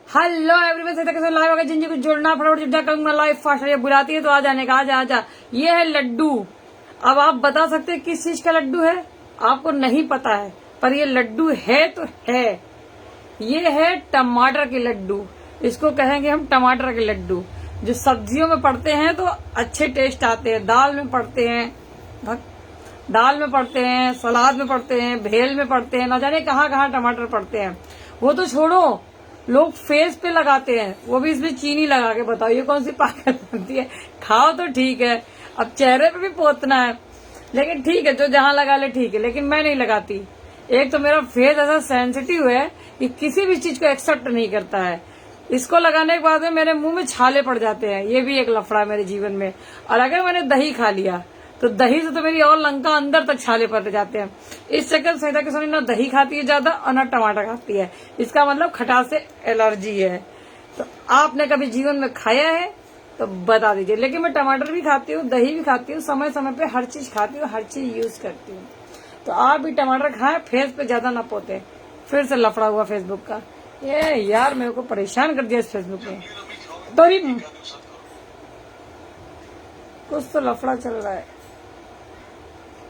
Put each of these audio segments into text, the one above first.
Hello everyone, से कैसे live अगर जिन को जुड़ना फटाफट जुड़ जा, करूंगा लाइव फास्ट। ये बुलाती है तो आ जाने का, आजा आजा। ये है लड्डू। अब आप बता सकते हैं किस चीज का लड्डू है? आपको नहीं पता है, पर ये लड्डू है तो है। ये है टमाटर के लड्डू। इसको कहेंगे हम टमाटर के लड्डू। जो सब्जियों में पड़ते हैं तो अच्छे टेस्ट आते हैं, दाल में पड़ते हैं, दाल में पड़ते हैं, सलाद में पड़ते हैं, भेल में पड़ते हैं, ना जाने कहाँ कहाँ टमाटर पड़ते हैं। वो तो छोड़ो, लोग फेस पे लगाते हैं, वो भी इसमें चीनी लगा के। बताओ ये कौन सी पागल बनती है? खाओ तो ठीक है, अब चेहरे पे भी पोतना है, लेकिन ठीक है, जो जहां लगा ले ठीक है, लेकिन मैं नहीं लगाती। एक तो मेरा फेस ऐसा सेंसिटिव है कि किसी भी चीज को एक्सेप्ट नहीं करता है। इसको लगाने के बाद में मेरे मुंह में छाले पड़ जाते हैं, ये भी एक लफड़ा है मेरे जीवन में। और अगर मैंने दही खा लिया तो दही से तो मेरी और लंका अंदर तक छाले पड़ जाते हैं। इस चक्कर सहिता के सोनी ना दही खाती है ज्यादा और ना टमाटर खाती है। इसका मतलब खटास से एलर्जी है। तो आपने कभी जीवन में खाया है तो बता दीजिए। लेकिन मैं टमाटर भी खाती हूँ, दही भी खाती हूँ, समय समय पे हर चीज खाती हूँ, हर चीज यूज करती हूँ। तो आप भी टमाटर खाएं, फेस पे ज्यादा ना पोते। फिर से लफड़ा हुआ फेसबुक का। ये यार मेरे को परेशान कर दिया इस फेसबुक में। तो कुछ तो लफड़ा चल रहा है।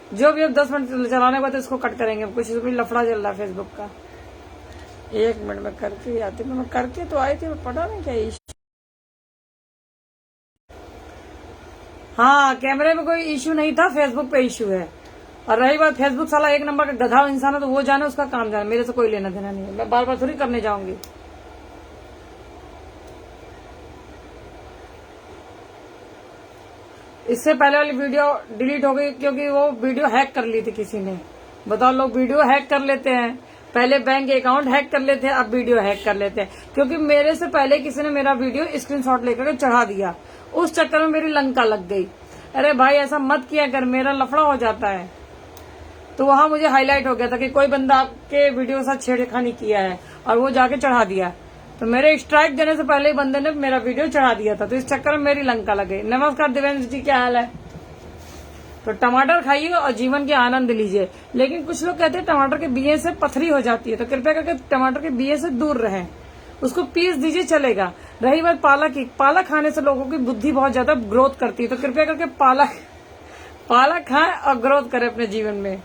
जो भी अब 10 मिनट चलाने के बाद इसको कट करेंगे। कुछ भी लफड़ा चल रहा है फेसबुक का। 1 मिनट में करके ही आती। मैं करके तो आई थी, मैं पता नहीं क्या इशू। हाँ, कैमरे में कोई इशू नहीं था, फेसबुक पे इशू है। और रही बात, फेसबुक साला एक नंबर का गधा इंसान है, तो वो जाने, उसका काम जाने, मेरे से कोई लेना देना नहीं है। मैं बार बार थोड़ी करने जाऊंगी। इससे पहले वाली वीडियो डिलीट हो गई क्योंकि वो वीडियो हैक कर ली थी किसी ने। बताओ, लोग वीडियो हैक कर लेते हैं। पहले बैंक अकाउंट हैक कर लेते हैं, अब वीडियो हैक कर लेते हैं। क्योंकि मेरे से पहले किसी ने मेरा वीडियो स्क्रीनशॉट लेकर चढ़ा दिया, उस चक्कर में मेरी लंका लग गई। अरे भाई ऐसा मत किया कर, मेरा लफड़ा हो जाता है। तो वहां मुझे हाईलाइट हो गया था कि कोई बंदा आपके वीडियो के साथ छेड़खानी किया है, और वो जाके चढ़ा दिया। तो मेरे स्ट्राइक देने से पहले ही बंदे ने मेरा वीडियो चढ़ा दिया था, तो इस चक्कर में मेरी लंका लग गई। नमस्कार देवेंद्र जी, क्या हाल है? तो टमाटर खाइए और जीवन के आनंद लीजिए। लेकिन कुछ लोग कहते हैं टमाटर के बीए से पथरी हो जाती है, तो कृपया करके टमाटर के बीए से दूर रहें। उसको पीस दीजिए, चलेगा। रही बात पालक की, पालक खाने से लोगों की बुद्धि बहुत ज्यादा ग्रोथ करती है, तो कृपया करके पालक खाएं और ग्रोथ करें अपने जीवन में।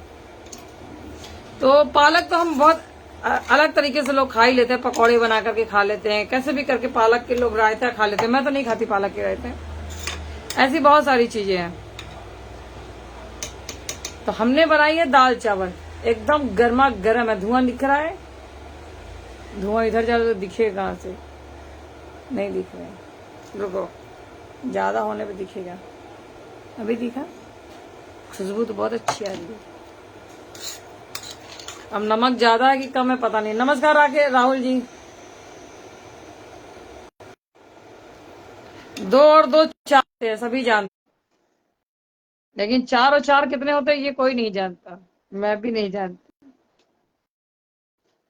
तो पालक तो हम बहुत अलग तरीके से लोग खा ही लेते हैं, पकौड़े बना करके खा लेते हैं, कैसे भी करके पालक के लोग रायता खा लेते हैं। मैं तो नहीं खाती पालक के रायते। ऐसी बहुत सारी चीजें हैं। तो हमने बनाई है दाल चावल, एकदम गर्मा गर्म है। धुआं दिख रहा है? धुआं इधर जा तो दिखेगा कहां से? नहीं दिख रहा है, रुको, ज्यादा होने पे दिखेगा। अभी दिखा? खुशबू तो बहुत अच्छी आ रही है। अब नमक ज्यादा है कि कम है पता नहीं। नमस्कार राहुल जी। 2 और 2 4 है, सभी जानते, लेकिन 4 और 4 कितने होते हैं ये कोई नहीं जानता, मैं भी नहीं जानती।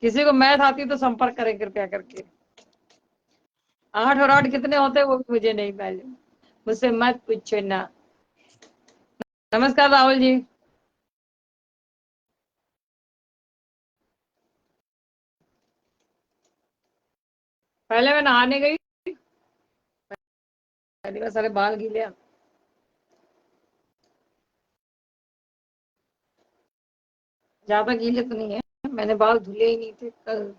किसी को मैथ आती तो संपर्क करें कृपया करके। 8 और 8 कितने होते हैं वो भी मुझे नहीं मालूम, मुझसे मत पूछो ना। नमस्कार राहुल जी। पहले मैं नहाने गई, पहली बार सारे बाल गीले। ज्यादा गीले तो नहीं है, मैंने बाल धुले ही नहीं थे कल,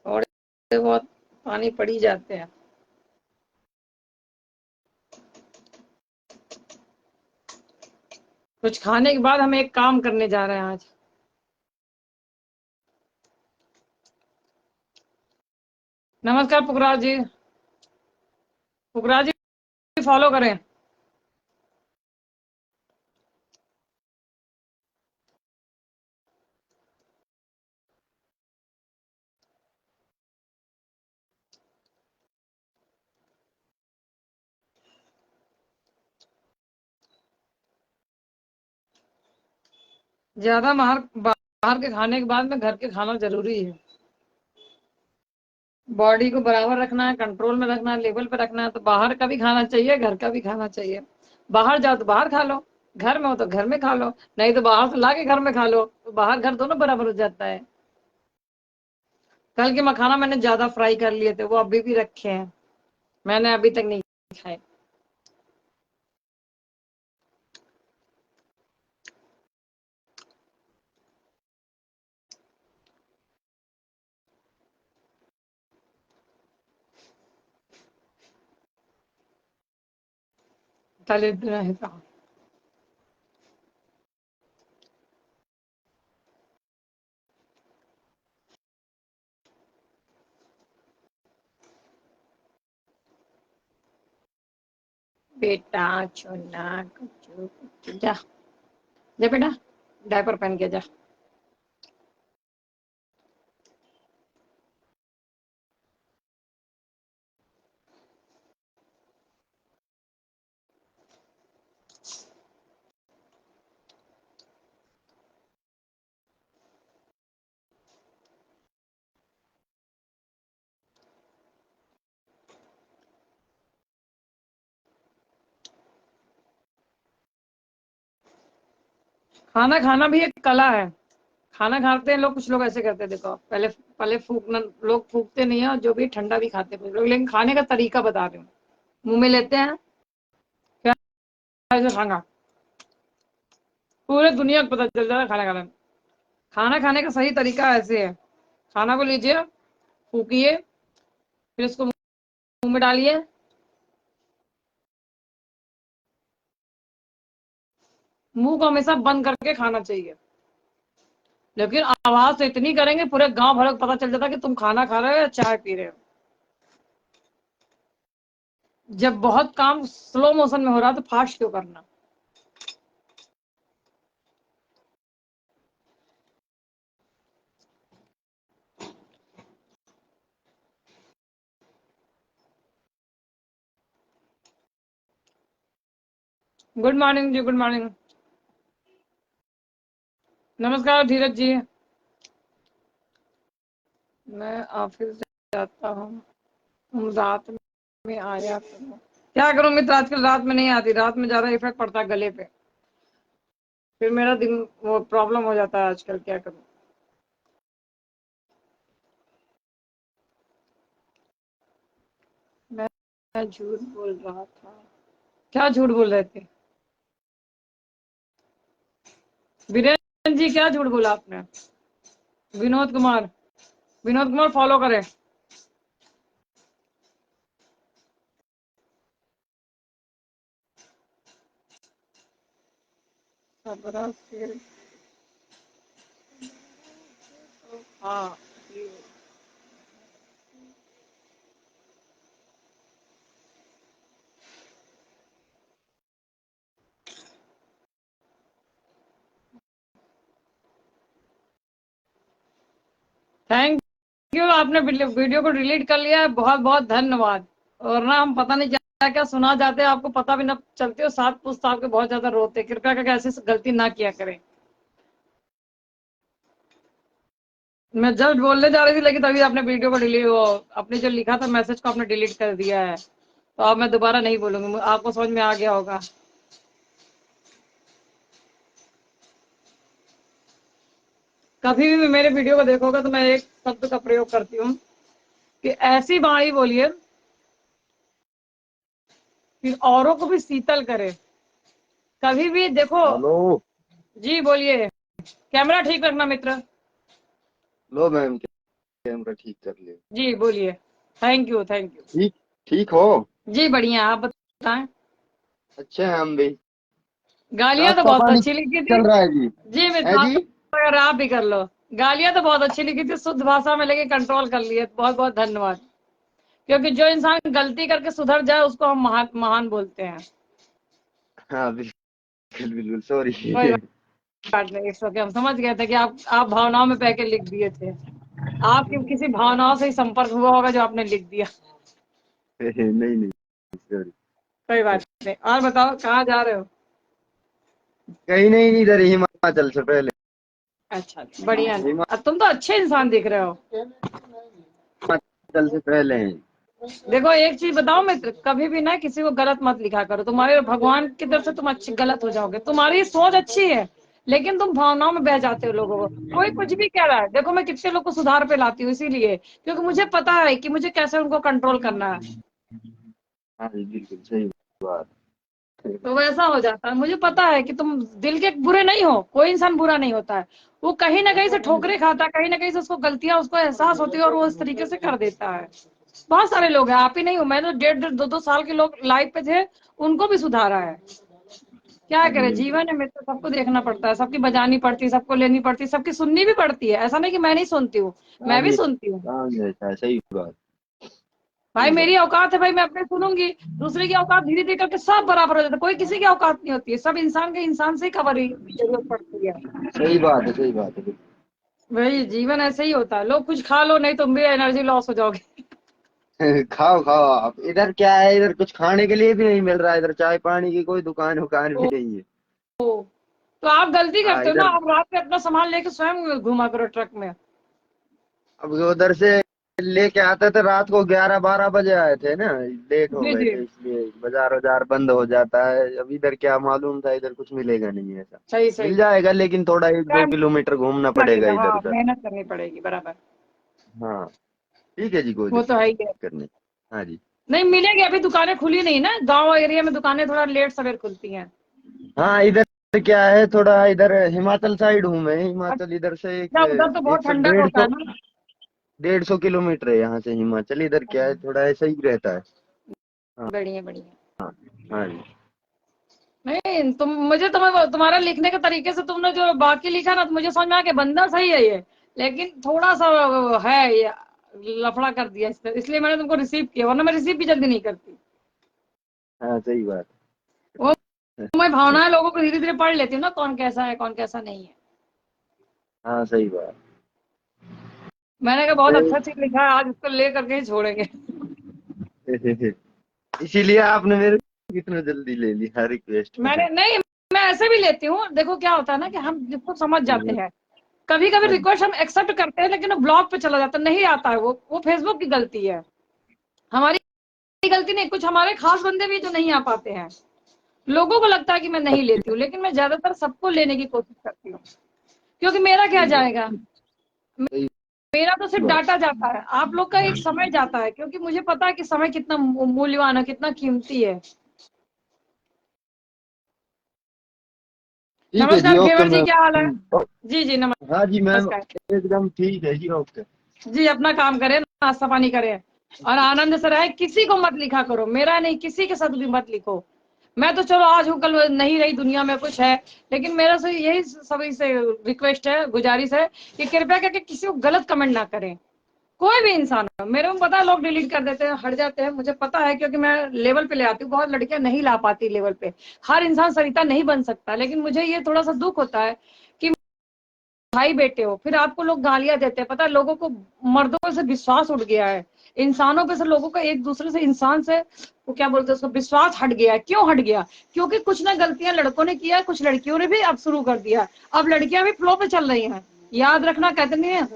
थोड़े बहुत पानी पड़ ही जाते हैं। कुछ खाने के बाद हम एक काम करने जा रहे हैं आज। नमस्कार पुखराज जी। पुखराज जी फॉलो करें। ज्यादा बाहर के खाने के बाद में घर के खाना जरूरी है। बॉडी को बराबर रखना है, कंट्रोल में रखना है, लेवल पे रखना है, तो बाहर का भी खाना चाहिए, घर का भी खाना चाहिए। बाहर जाओ तो बाहर खा लो, घर में हो तो घर में खा लो, नहीं तो बाहर से ला के घर में खा लो, तो बाहर घर दोनों बराबर हो जाता है। कल के मखाना मैंने ज्यादा फ्राई कर लिए थे, वो अभी भी रखे हैं, मैंने अभी तक नहीं खाए। दरिद्र है तो। बेटा चुना कुचू कुचू, जा जा बेटा, डायपर पहन के जा। खाना खाना भी एक कला है। खाना खाते हैं लोग, कुछ लोग ऐसे करते हैं, देखो पहले पहले फूकना, लोग फूकते नहीं है, और जो भी ठंडा भी खाते हैं कुछ लोग, लेकिन खाने का तरीका बता रहे हूँ। मुंह में लेते हैं, क्या ऐसे खाना, पूरे दुनिया को पता चल जाता है खाना खाना। खाना खाने का सही तरीका ऐसे है, खाना को लीजिए, फूकिए, फिर उसको मुंह में डालिए, मुंह को हमेशा बंद करके खाना चाहिए। लेकिन आवाज तो इतनी करेंगे पूरे गांव भर को पता चल जाता है कि तुम खाना खा रहे हो या चाय पी रहे हो। जब बहुत काम स्लो मोशन में हो रहा है तो फास्ट क्यों करना। गुड मॉर्निंग जी, गुड मॉर्निंग। नमस्कार धीरज जी। मैं ऑफिस जाता हूँ, तुम रात में आया करो। क्या करूं मित्र, आजकल रात में नहीं आती, रात में ज्यादा इफेक्ट पड़ता है गले पे, फिर मेरा दिन वो प्रॉब्लम हो जाता है आजकल, क्या करूं। मैं झूठ बोल रहा था। क्या झूठ बोल रहे थे वीरेंद्र जी, क्या झूठ बोला आपने। विनोद कुमार, विनोद कुमार फॉलो करें। हाँ, थैंक यू, आपने वीडियो को डिलीट कर लिया है, बहुत बहुत धन्यवाद। और ना हम पता नहीं क्या क्या सुना जाते हैं, आपको पता भी ना चलते हो, साथ पुस्त आपके बहुत ज्यादा रोते, कृपया करके ऐसी गलती ना किया करें। मैं जस्ट बोलने जा रही थी, लेकिन तभी आपने वीडियो को डिलीट, वो आपने जो लिखा था मैसेज को आपने डिलीट कर दिया है, तो अब मैं दोबारा नहीं बोलूंगी, आपको समझ में आ गया होगा। कभी भी मेरे वीडियो को देखोगे तो मैं एक शब्द का प्रयोग करती हूँ कि ऐसी वाणी बोलिए कि औरों को भी शीतल करे। कभी भी देखो। हेलो। जी बोलिए। कैमरा ठीक रखना मित्र। लो मैम, कैमरा ठीक कर लिया। जी बोलिए। Thank you, thank you. ठीक, ठीक हो। जी बढ़िया, आप बताएं। अच्छा है हम भी। गालियां तो नाश्ता बहुत पानी अच्छी लिखी थी। चल रहा है जी। जी है मित्र, जी। अगर आप भी कर लो। गालियां तो बहुत अच्छी लिखी थी, शुद्ध भाषा में लेके कंट्रोल कर लिए, बहुत बहुत धन्यवाद। क्योंकि जो इंसान गलती करके सुधर जाए उसको हम महान महान बोलते हैं। हाँ बिल्कुल बिल्कुल, सॉरी। कोई बात नहीं, इट्स ओके, हम समझ गए थे कि आप भावनाओं में बह के लिख दिए थे। आपकी किसी भावनाओं से ही संपर्क हुआ होगा जो आपने लिख दिया। नहीं नहीं, सॉरी। कोई बात नहीं, और बताओ कहाँ जा रहे हो। कहीं नहीं, इधर हिमाचल से पहले। अच्छा बढ़िया। अब तुम तो अच्छे इंसान दिख रहे हो। हिमाचल से पहले हैं। देखो एक चीज बताओ मित्र, कभी भी ना किसी को गलत मत लिखा करो, तुम्हारे भगवान की तरफ से तुम अच्छी गलत हो जाओगे। तुम्हारी सोच अच्छी है, लेकिन तुम भावनाओं में बह जाते हो लोगों को। कोई कुछ भी कह रहा है, देखो मैं कितने लोग को सुधार पे लाती हूँ इसीलिए, क्योंकि मुझे पता है कि मुझे कैसे उनको कंट्रोल करना है। हाँ जी, बिल्कुल सही बात। तो वैसा हो जाता है, मुझे पता है कि तुम दिल के बुरे नहीं हो, कोई इंसान बुरा नहीं होता है। वो कहीं ना कहीं से ठोकरे खाता है, कहीं ना कहीं से उसको गलतियां उसको एहसास होती है और वो इस तरीके से कर देता है। बहुत सारे लोग हैं, आप ही नहीं हो, मैंने 1.5 2 2 साल के लोग लाइफ पे थे, उनको भी सुधारा है। क्या हाँ जी, करे, हाँ जी। जीवन है मित्र, सबको देखना पड़ता है, सबकी बजानी पड़ती है, सबको लेनी पड़ती है, सबकी सुननी भी पड़ती है। ऐसा नहीं कि मैं नहीं सुनती हूँ, मैं काम भी ये सुनती हूँ। काम ये रहता है, सही बात। भाई सही मेरी बात। औकात है, भाई मैं अपने सुनूंगी, दूसरे की औकात धीरे धीरे करके सब बराबर हो जाता है, कोई किसी की औकात नहीं होती है, सब इंसान के इंसान से ही खबर जरूरत पड़ती है। सही बात है, सही बात है। वही जीवन ऐसे ही होता है, लोग कुछ खा लो नहीं तुम भी एनर्जी लॉस हो जाओगे। खाओ खाओ आप, इधर क्या है, इधर कुछ खाने के लिए भी नहीं मिल रहा है, इधर चाय पानी की कोई दुकान उकान भी ओ, नहीं है। तो आप गलती हाँ करते हो ना, इधर। आप रात में अपना सामान लेके स्वयं घुमा करो ट्रक में। अब उधर से लेके आते थे रात को 11 12 बजे आए थे ना, लेट हो जी गए जी, थे, इसलिए बाजार बाजार बंद हो जाता है। अब इधर क्या मालूम था, इधर कुछ मिलेगा नहीं ऐसा। सही मिल सही। जाएगा लेकिन थोड़ा एक क्या दो किलोमीटर घूमना पड़ेगा लगेगा, इधर हाँ उधर। मेहनत करनी पड़ेगी बराबर। हाँ ठीक है जी, कोई वो तो है दिक्कत ही है। करने। हाँ जी। नहीं मिलेगी, अभी दुकानें खुली नहीं ना, गांव एरिया में दुकानें थोड़ा लेट सवेर खुलती हैं। हाँ इधर क्या है, थोड़ा इधर हिमाचल साइड हूँ मैं, हिमाचल इधर से एक अच्छा उधर तो बहुत एक से ठंडक डेढ़ होता सौ है ना। 150 किलोमीटर है यहाँ से हिमाचल। इधर क्या है, थोड़ा ऐसा ही रहता है। हाँ। बढ़िया बढ़िया। हाँ जी। नहीं तुम मुझे तुम्हारा लिखने के तरीके से तुमने जो बाकी लिखा ना, तो मुझे समझ में आया कि बंदा सही है ये, लेकिन थोड़ा सा है ये लफड़ा कर दिया इसलिए मैंने तुमको रिसीव किया, वरना मैं रिसीव भी जल्दी नहीं करती। हाँ सही बात वो है। मैं भावनाएं लोगों को धीरे धीरे पढ़ लेती हूँ ना, कौन कैसा है कौन कैसा नहीं है। हाँ सही बात मैंने कहा बहुत है। अच्छा चीज लिखा है, आज इसको ले करके ही छोड़ेंगे। इसीलिए आपने मेरे को कितना जल्दी ले लिया रिक्वेस्ट में। मैंने नहीं, मैं ऐसे भी लेती हूँ, देखो क्या होता है ना कि हम जिसको समझ जाते हैं, कभी कभी हाँ जी। रिक्वेस्ट हम एक्सेप्ट करते हैं लेकिन वो ब्लॉक पे चला जाता है, नहीं आता है, वो फेसबुक की गलती है, हमारी गलती नहीं। कुछ हमारे खास बंदे भी तो नहीं आ पाते हैं, लोगों को लगता है कि मैं नहीं लेती हूँ, लेकिन मैं ज्यादातर सबको लेने की कोशिश करती हूँ, क्योंकि मेरा क्या सही बात। जाएगा, सही मेरा तो सिर्फ बात। डाटा जाता है, आप लोग का एक समय जाता है, क्योंकि मुझे पता है कि समय कितना मूल्यवान है, कितना कीमती है। ठीक है जी, नमस्कार ओके घेवर जी, क्या हाल है? मैम। जी जी हाँ जी मैम, नमस्कार। एकदम ठीक है जी, ओके। जी अपना काम करें, नाश्ता पानी करें और आनंद से रहे, किसी को मत लिखा करो, मेरा नहीं, किसी के साथ भी मत लिखो। मैं तो चलो आज हूँ कल नहीं रही, दुनिया में कुछ है, लेकिन मेरा से यही सभी से रिक्वेस्ट है, गुजारिश है कि कृपया करके किसी को गलत कमेंट ना करें। कोई भी इंसान हो, मेरे को पता है लोग डिलीट कर देते हैं, हट जाते हैं, मुझे पता है, क्योंकि मैं लेवल पे ले आती हूँ, बहुत लड़कियां नहीं ला पाती लेवल पे, हर इंसान सरिता नहीं बन सकता, लेकिन मुझे ये थोड़ा सा दुख होता है कि भाई बेटे हो, फिर आपको लोग गालियां देते हैं। पता है लोगों को मर्दों पे से विश्वास उठ गया है, इंसानों पे से लोगों का एक दूसरे से, इंसान से वो क्या बोलते हैं उसको, विश्वास हट गया है। क्यों हट गया? क्योंकि कुछ ना गलतियां लड़कों ने किया है, कुछ लड़कियों ने भी अब शुरू कर दिया, अब लड़कियां भी फ्लो पे चल रही हैं। याद रखना, कहते नहीं है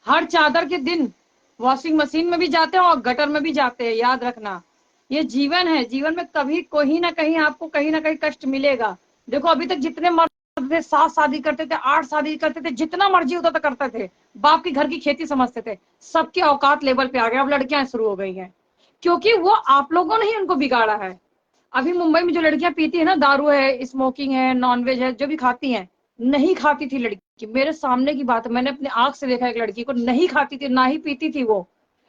हर चादर के दिन वॉशिंग मशीन में भी जाते हैं और गटर में भी जाते हैं, याद रखना। ये जीवन है, जीवन में कभी कोई ना कहीं आपको कहीं ना कहीं कष्ट मिलेगा। देखो अभी तक जितने मर्द थे 7 शादी करते थे, 8 शादी करते थे, जितना मर्जी होता था करते थे, बाप की घर की खेती समझते थे, सबके औकात लेवल पे आ गए, अब लड़कियां शुरू हो गई हैं, क्योंकि वो आप लोगों ने ही उनको बिगाड़ा है। अभी मुंबई में जो लड़कियां पीती है ना, दारू है, स्मोकिंग है, नॉनवेज है, जो भी खाती हैं, नहीं खाती थी लड़की, मेरे सामने की बात है, मैंने अपने आंख से देखा एक लड़की को, नहीं खाती थी, ना ही पीती थी वो,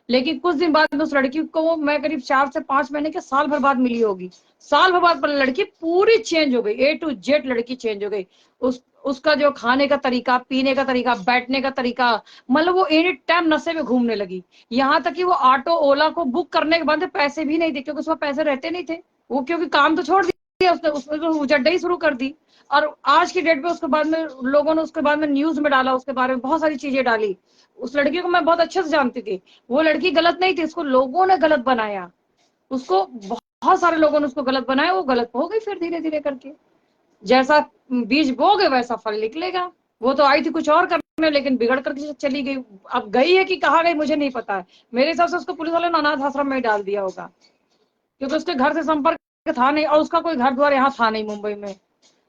लेकिन कुछ दिन बाद में उस लड़की को मैं करीब 4 से 5 महीने के, साल भर बाद मिली होगी, साल भर बाद पर लड़की पूरी चेंज हो गई, A to Z लड़की चेंज हो गई। उसका जो खाने का तरीका, पीने का तरीका, बैठने का तरीका, मतलब वो एनी टाइम नशे में घूमने लगी, यहाँ तक कि वो ऑटो ओला को बुक करने के बाद पैसे भी नहीं थे, क्योंकि उसमें पैसे रहते नहीं थे, वो क्योंकि काम तो छोड़ दिया उसने, उसमें तो उजड्डा ही शुरू कर दी। और आज की डेट में उसके बाद में लोगों ने उसके बाद में न्यूज में डाला, उसके बारे में बहुत सारी चीजें डाली। उस लड़की को मैं बहुत अच्छे से जानती थी, वो लड़की गलत नहीं थी, उसको लोगों ने गलत बनाया, उसको बहुत सारे लोगों ने उसको गलत बनाया, वो गलत हो गई फिर धीरे धीरे करके, जैसा बीज बोगे वैसा फल निकलेगा। वो तो आई थी कुछ और करने, लेकिन बिगड़ करके चली गई, अब गई है कि कहाँ गई मुझे नहीं पता है, मेरे हिसाब से उसको पुलिस वाले ने अनाथ आश्रम में डाल दिया होगा, क्योंकि उसके घर से संपर्क था नहीं, और उसका कोई घर द्वार यहाँ था नहीं मुंबई में,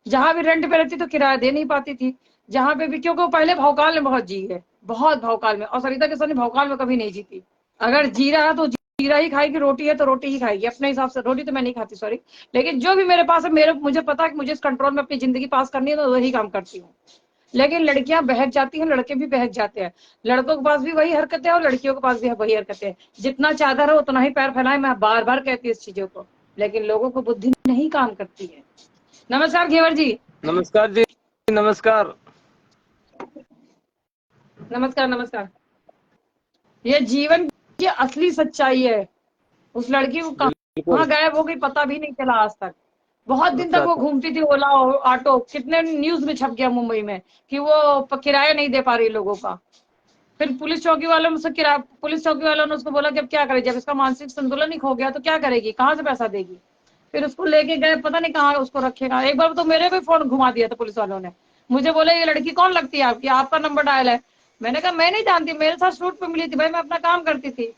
जहां भी रेंट पे रहती तो किराया दे नहीं पाती थी, जहां पे भी, क्योंकि वो पहले भौकाल में बहुत जी है, बहुत भौकाल में। और सरिता के सामने भौकाल में कभी नहीं जीती। अगर जी रहा है तो जीरा ही खाएगी, रोटी है तो रोटी ही खाएगी अपने हिसाब से। रोटी तो मैं नहीं खाती, सॉरी, लेकिन जो भी मेरे पास है, मुझे पता है कि मुझे इस कंट्रोल में अपनी जिंदगी पास करनी है, तो वही काम करती हूँ। लेकिन लड़कियां बहक जाती हैं, लड़के भी बहक जाते हैं। लड़कों के पास भी वही हरकतें हैं और लड़कियों के पास भी वही हरकतें हैं। जितना चादर है उतना ही पैर फैलाए, मैं बार बार कहती हूँ इस चीजों को, लेकिन लोगों को बुद्धि नहीं काम करती है। नमस्कार घेवर जी। नमस्कार जी। नमस्कार। नमस्कार नमस्कार। ये जीवन की असली सच्चाई है। उस लड़की को बिल्कुल। कहाँ गायब हो गई पता भी नहीं चला आज तक। बहुत दिन तक अच्छा वो अच्छा। घूमती थी ओला ऑटो, कितने न्यूज में छप गया मुंबई में कि वो किराया नहीं दे पा रही लोगों का। फिर पुलिस चौकी वालों ने उसको बोला कि अब क्या करे, जब इसका मानसिक संतुलन ही खो गया तो क्या करेगी, कहाँ से पैसा देगी। फिर उसको लेके गए, पता नहीं कहाँ उसको रखेगा। एक बार तो मेरे भी फोन घुमा दिया था पुलिस वालों ने। मुझे बोले ये लड़की कौन लगती है आपकी, आपका नंबर डायल है। मैंने कहा मैं नहीं जानती, मेरे साथ शूट पे मिली थी भाई, मैं अपना काम करती थी,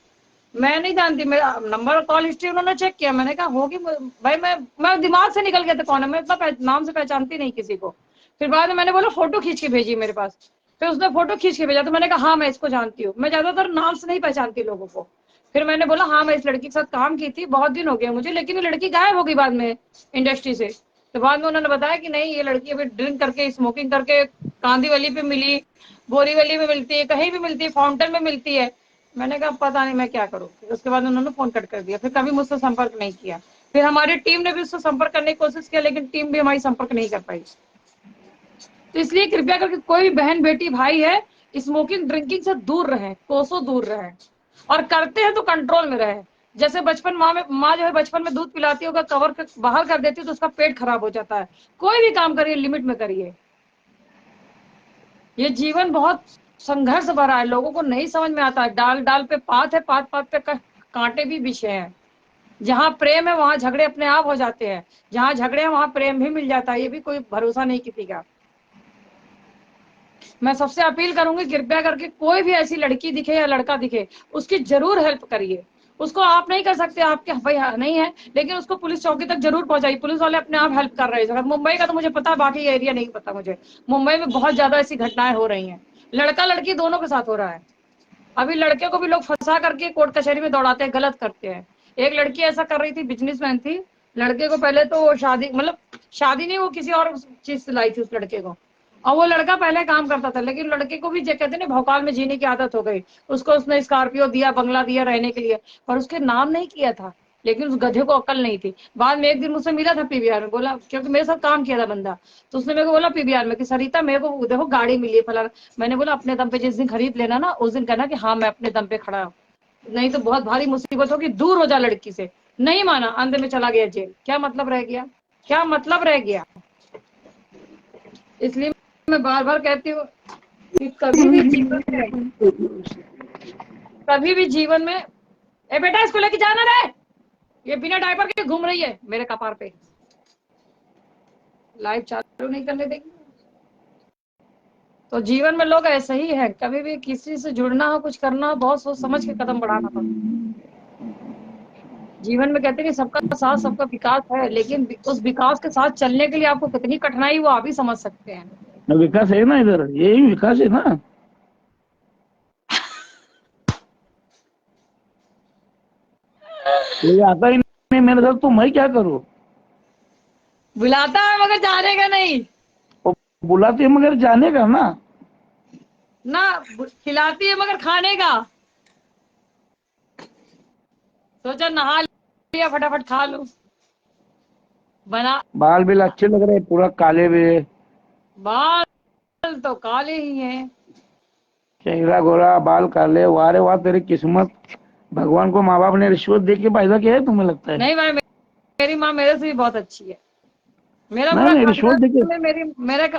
मैं नहीं जानती। मेरा नंबर, कॉल हिस्ट्री उन्होंने चेक किया। मैंने कहा होगी भाई, मैं दिमाग से निकल गया था कौन है, मैं इतना नाम से पहचानती नहीं किसी को। फिर बाद में मैंने बोला फोटो खींच के भेजी मेरे पास। फिर उसने फोटो खींच के भेजा तो मैंने कहा हाँ मैं इसको जानती हूँ। मैं ज्यादातर नाम से नहीं पहचानती लोगों को। फिर मैंने बोला हाँ मैं इस लड़की के साथ काम की थी, बहुत दिन हो गए मुझे, लेकिन ये लड़की गायब हो गई बाद में इंडस्ट्री से। तो बाद में उन्होंने बताया कि नहीं, ये लड़की अभी ड्रिंक करके, स्मोकिंग करके कांदीवली पे मिली, बोरीवली में मिलती है, कहीं भी मिलती है, फाउंटेन में मिलती है। मैंने कहा पता नहीं मैं क्या करूँ। उसके बाद उन्होंने फोन कट कर दिया, फिर कभी मुझसे संपर्क नहीं किया। फिर हमारी टीम ने भी उससे संपर्क करने की कोशिश किया, लेकिन टीम भी हमारी संपर्क नहीं कर पाई। तो इसलिए कृपया करके कोई भी बहन बेटी भाई है, स्मोकिंग ड्रिंकिंग से दूर रहे, कोसों दूर रहे, और करते हैं तो कंट्रोल में रहे। जैसे बचपन माँ जो है बचपन में दूध पिलाती होगा, कवर बाहर कर देती है तो उसका पेट खराब हो जाता है। कोई भी काम करिए लिमिट में करिए। ये जीवन बहुत संघर्ष भरा है, लोगों को नहीं समझ में आता है। डाल डाल पे पात है, पात पात पे कांटे भी बिछे हैं। जहाँ प्रेम है वहां झगड़े अपने आप हो जाते हैं, जहाँ झगड़े हैं वहां प्रेम भी मिल जाता है। ये भी कोई भरोसा नहीं किसी का। मैं सबसे अपील करूंगी कृपया करके कोई भी ऐसी लड़की दिखे या लड़का दिखे, उसकी जरूर हेल्प करिए। उसको आप नहीं कर सकते, आपके भाई नहीं है, लेकिन उसको पुलिस चौकी तक जरूर पहुंचाइए। पुलिस वाले अपने आप हेल्प कर रहे हैं। मुंबई का तो मुझे पता है, बाकी एरिया नहीं पता मुझे। मुंबई में बहुत ज्यादा ऐसी घटनाएं हो रही हैं, लड़का लड़की दोनों के साथ हो रहा है। अभी लड़के को भी लोग फंसा करके कोर्ट कचहरी में दौड़ाते हैं, गलत करते हैं। एक लड़की ऐसा कर रही थी, बिजनेसमैन थी। लड़के को पहले तो शादी, मतलब शादी नहीं, वो किसी और चीज से लाई थी उस लड़के को। और वो लड़का पहले काम करता था, लेकिन लड़के को भी कहते ना भोकाल में जीने की आदत हो गई। उसको उसने स्कॉर्पियो दिया, बंगला दिया रहने के लिए, पर उसके नाम नहीं किया था। लेकिन उस गधे को अकल नहीं थी। बाद में एक दिन मुझसे मिला था पीवीआर में, बोला, क्योंकि मेरे साथ काम किया था बंदा, तो उसने मेरे को बोला पीवीआर में कि सरिता मेरे को देखो गाड़ी मिली है फलाना। मैंने बोला अपने दम पे जिस दिन खरीद लेना ना, उस दिन कहना कि हाँ मैं अपने दम पे खड़ा हूँ, नहीं तो बहुत भारी मुसीबत होगी, दूर हो जा लड़की से। नहीं माना, अंदर में चला गया जेल। क्या मतलब रह गया, क्या मतलब रह गया। इसलिए मैं बार बार कहती हूँ कि कभी भी जीवन में ए बेटा इसको लेके जाना रे, ये बिना डायपर के घूम रही है मेरे कपार पे। लाइव चालू नहीं करने देगी। तो जीवन में लोग ऐसे ही है, कभी भी किसी से जुड़ना हो, कुछ करना हो, बहुत सोच समझ के कदम बढ़ाना पड़ता। जीवन में कहते हैं कि सबका साथ सबका विकास है, लेकिन उस विकास के साथ चलने के लिए आपको कितनी कठिनाई वो आप ही समझ सकते हैं। विकास है ना, इधर यही विकास है ना। ये आता ही नहीं मेरे साथ, तो मैं क्या करूं। बुलाता है मगर जाने का नहीं वो बुलाती है मगर जाने का ना। ना, खिलाती है मगर खाने का। सोचा नहा लिया फटाफट खा लो, बना। बाल भी अच्छे लग रहे, पूरा काले भी है, बाल तो काले ही हैं। चेहरा गोरा बाल काले। वाह रे वाह, तेरी किस्मत। भगवान को माँ बाप ने रिश्वत दे के पैदा किया है, तुम्हें लगता है। नहीं भाई, मेरी माँ मेरे से भी बहुत अच्छी है। मेरा पूरा नहीं, रिश्वत दे के। खानदान में मेरी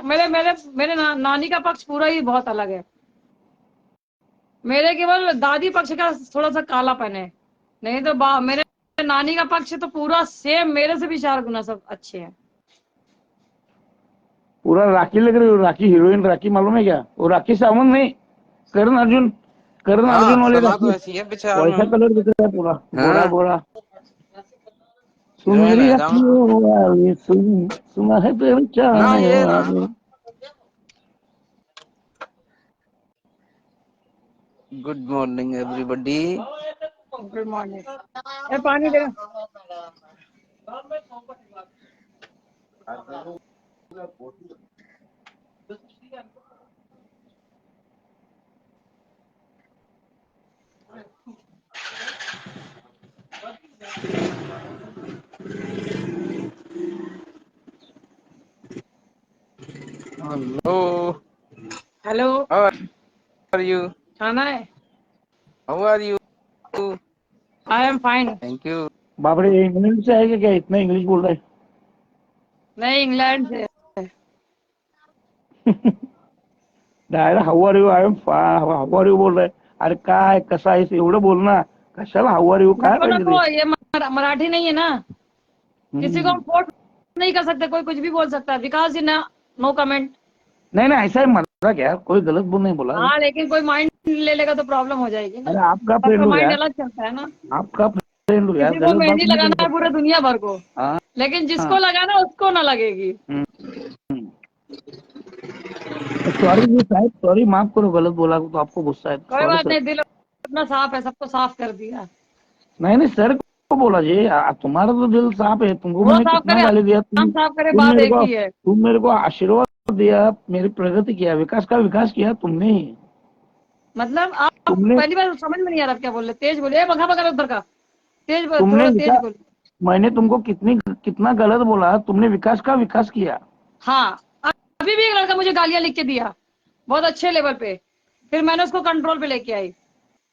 मेरे नानी का पक्ष पूरा ही बहुत अलग है। मेरे केवल दादी पक्ष का थोड़ा सा कालापन है, नहीं तो मेरे नानी का पक्ष तो पूरा सेम, मेरे से भी 4 गुना सब अच्छे हैं। पूरा राखी लग रही हो, राखी हीरोइन राखी, मालूम है क्या? वो राखी सावंत नहीं, करण अर्जुन, करण अर्जुन वाली सना तो राखी। ऐसी है बेचारा। वैसा कलर दिख रहा है पूरा, गोरा गोरा। तू जो है मेरी ना अखियों वाली सुना है तेरे ना चाहने ये ना वाले। Good morning everybody. Good morning. ए पानी दे। Hello, hello. How are you? खाना है? How are you? I am fine. Thank you. बाप रे, इंग्लैंड से है क्या? इतना इंग्लिश बोल रहा है। मैं इंग्लैंड से। Direct how are you, how are you बोल रहे. अरे काय कसा आहेस एवढं बोल ना. कशाला हाऊ आर यू काय नको पाहिजे नको, ते. ये मराठी नहीं है ना, किसी को हम फोर्स नहीं कर सकते, कोई कुछ भी बोल सकता है, बिकॉज यू नो कमेंट। नहीं नहीं ऐसा ही मजाक यार, कोई गलत बोल नहीं बोला. हाँ, लेकिन कोई माइंड ले लेगा तो प्रॉब्लम हो जाएगी ना। अरे आपका फ्रेंड सबका हो माइंड यार, अलग चलता है ना। आपका फ्रेंड हो यार, किसी को गलत बात मेहंदी नहीं लगाना कर है पूरा सकता. दुनिया भर को, हाँ लेकिन जिसको हाँ. लगाना उसको ना लगेगी। सॉरी जी साहब, सॉरी, माफ करो, गलत बोला तो आपको गुस्सा है. कोई सॉरी बात सर. नहीं, दिल अपना साफ है, सबको साफ कर दिया। नहीं नहीं सर को बोला जी, तुम्हारा तो दिल साफ है. तुमको वो मैंने साफ कितना करे, गाली दिया. हम साफ करे, बात एक ही है। तुम मेरे को आशीर्वाद दिया, मेरी प्रगति किया, विकास का विकास किया तुमने ही. मतलब आप तुमने पहली बार समझ में नहीं आ रहा क्या बोल रहे, तेज बोले, भगा भगा उधर का, तेज बोल, तुमने थोड़ा तेज विकास, बोल। मैंने तुमको कितना गलत बोला. तुमने विकास का विकास किया. हाँ, अभी भी एक लड़का मुझे गालियां लिख के दिया बहुत अच्छे लेवल पे, फिर मैंने उसको कंट्रोल पे लेके आई,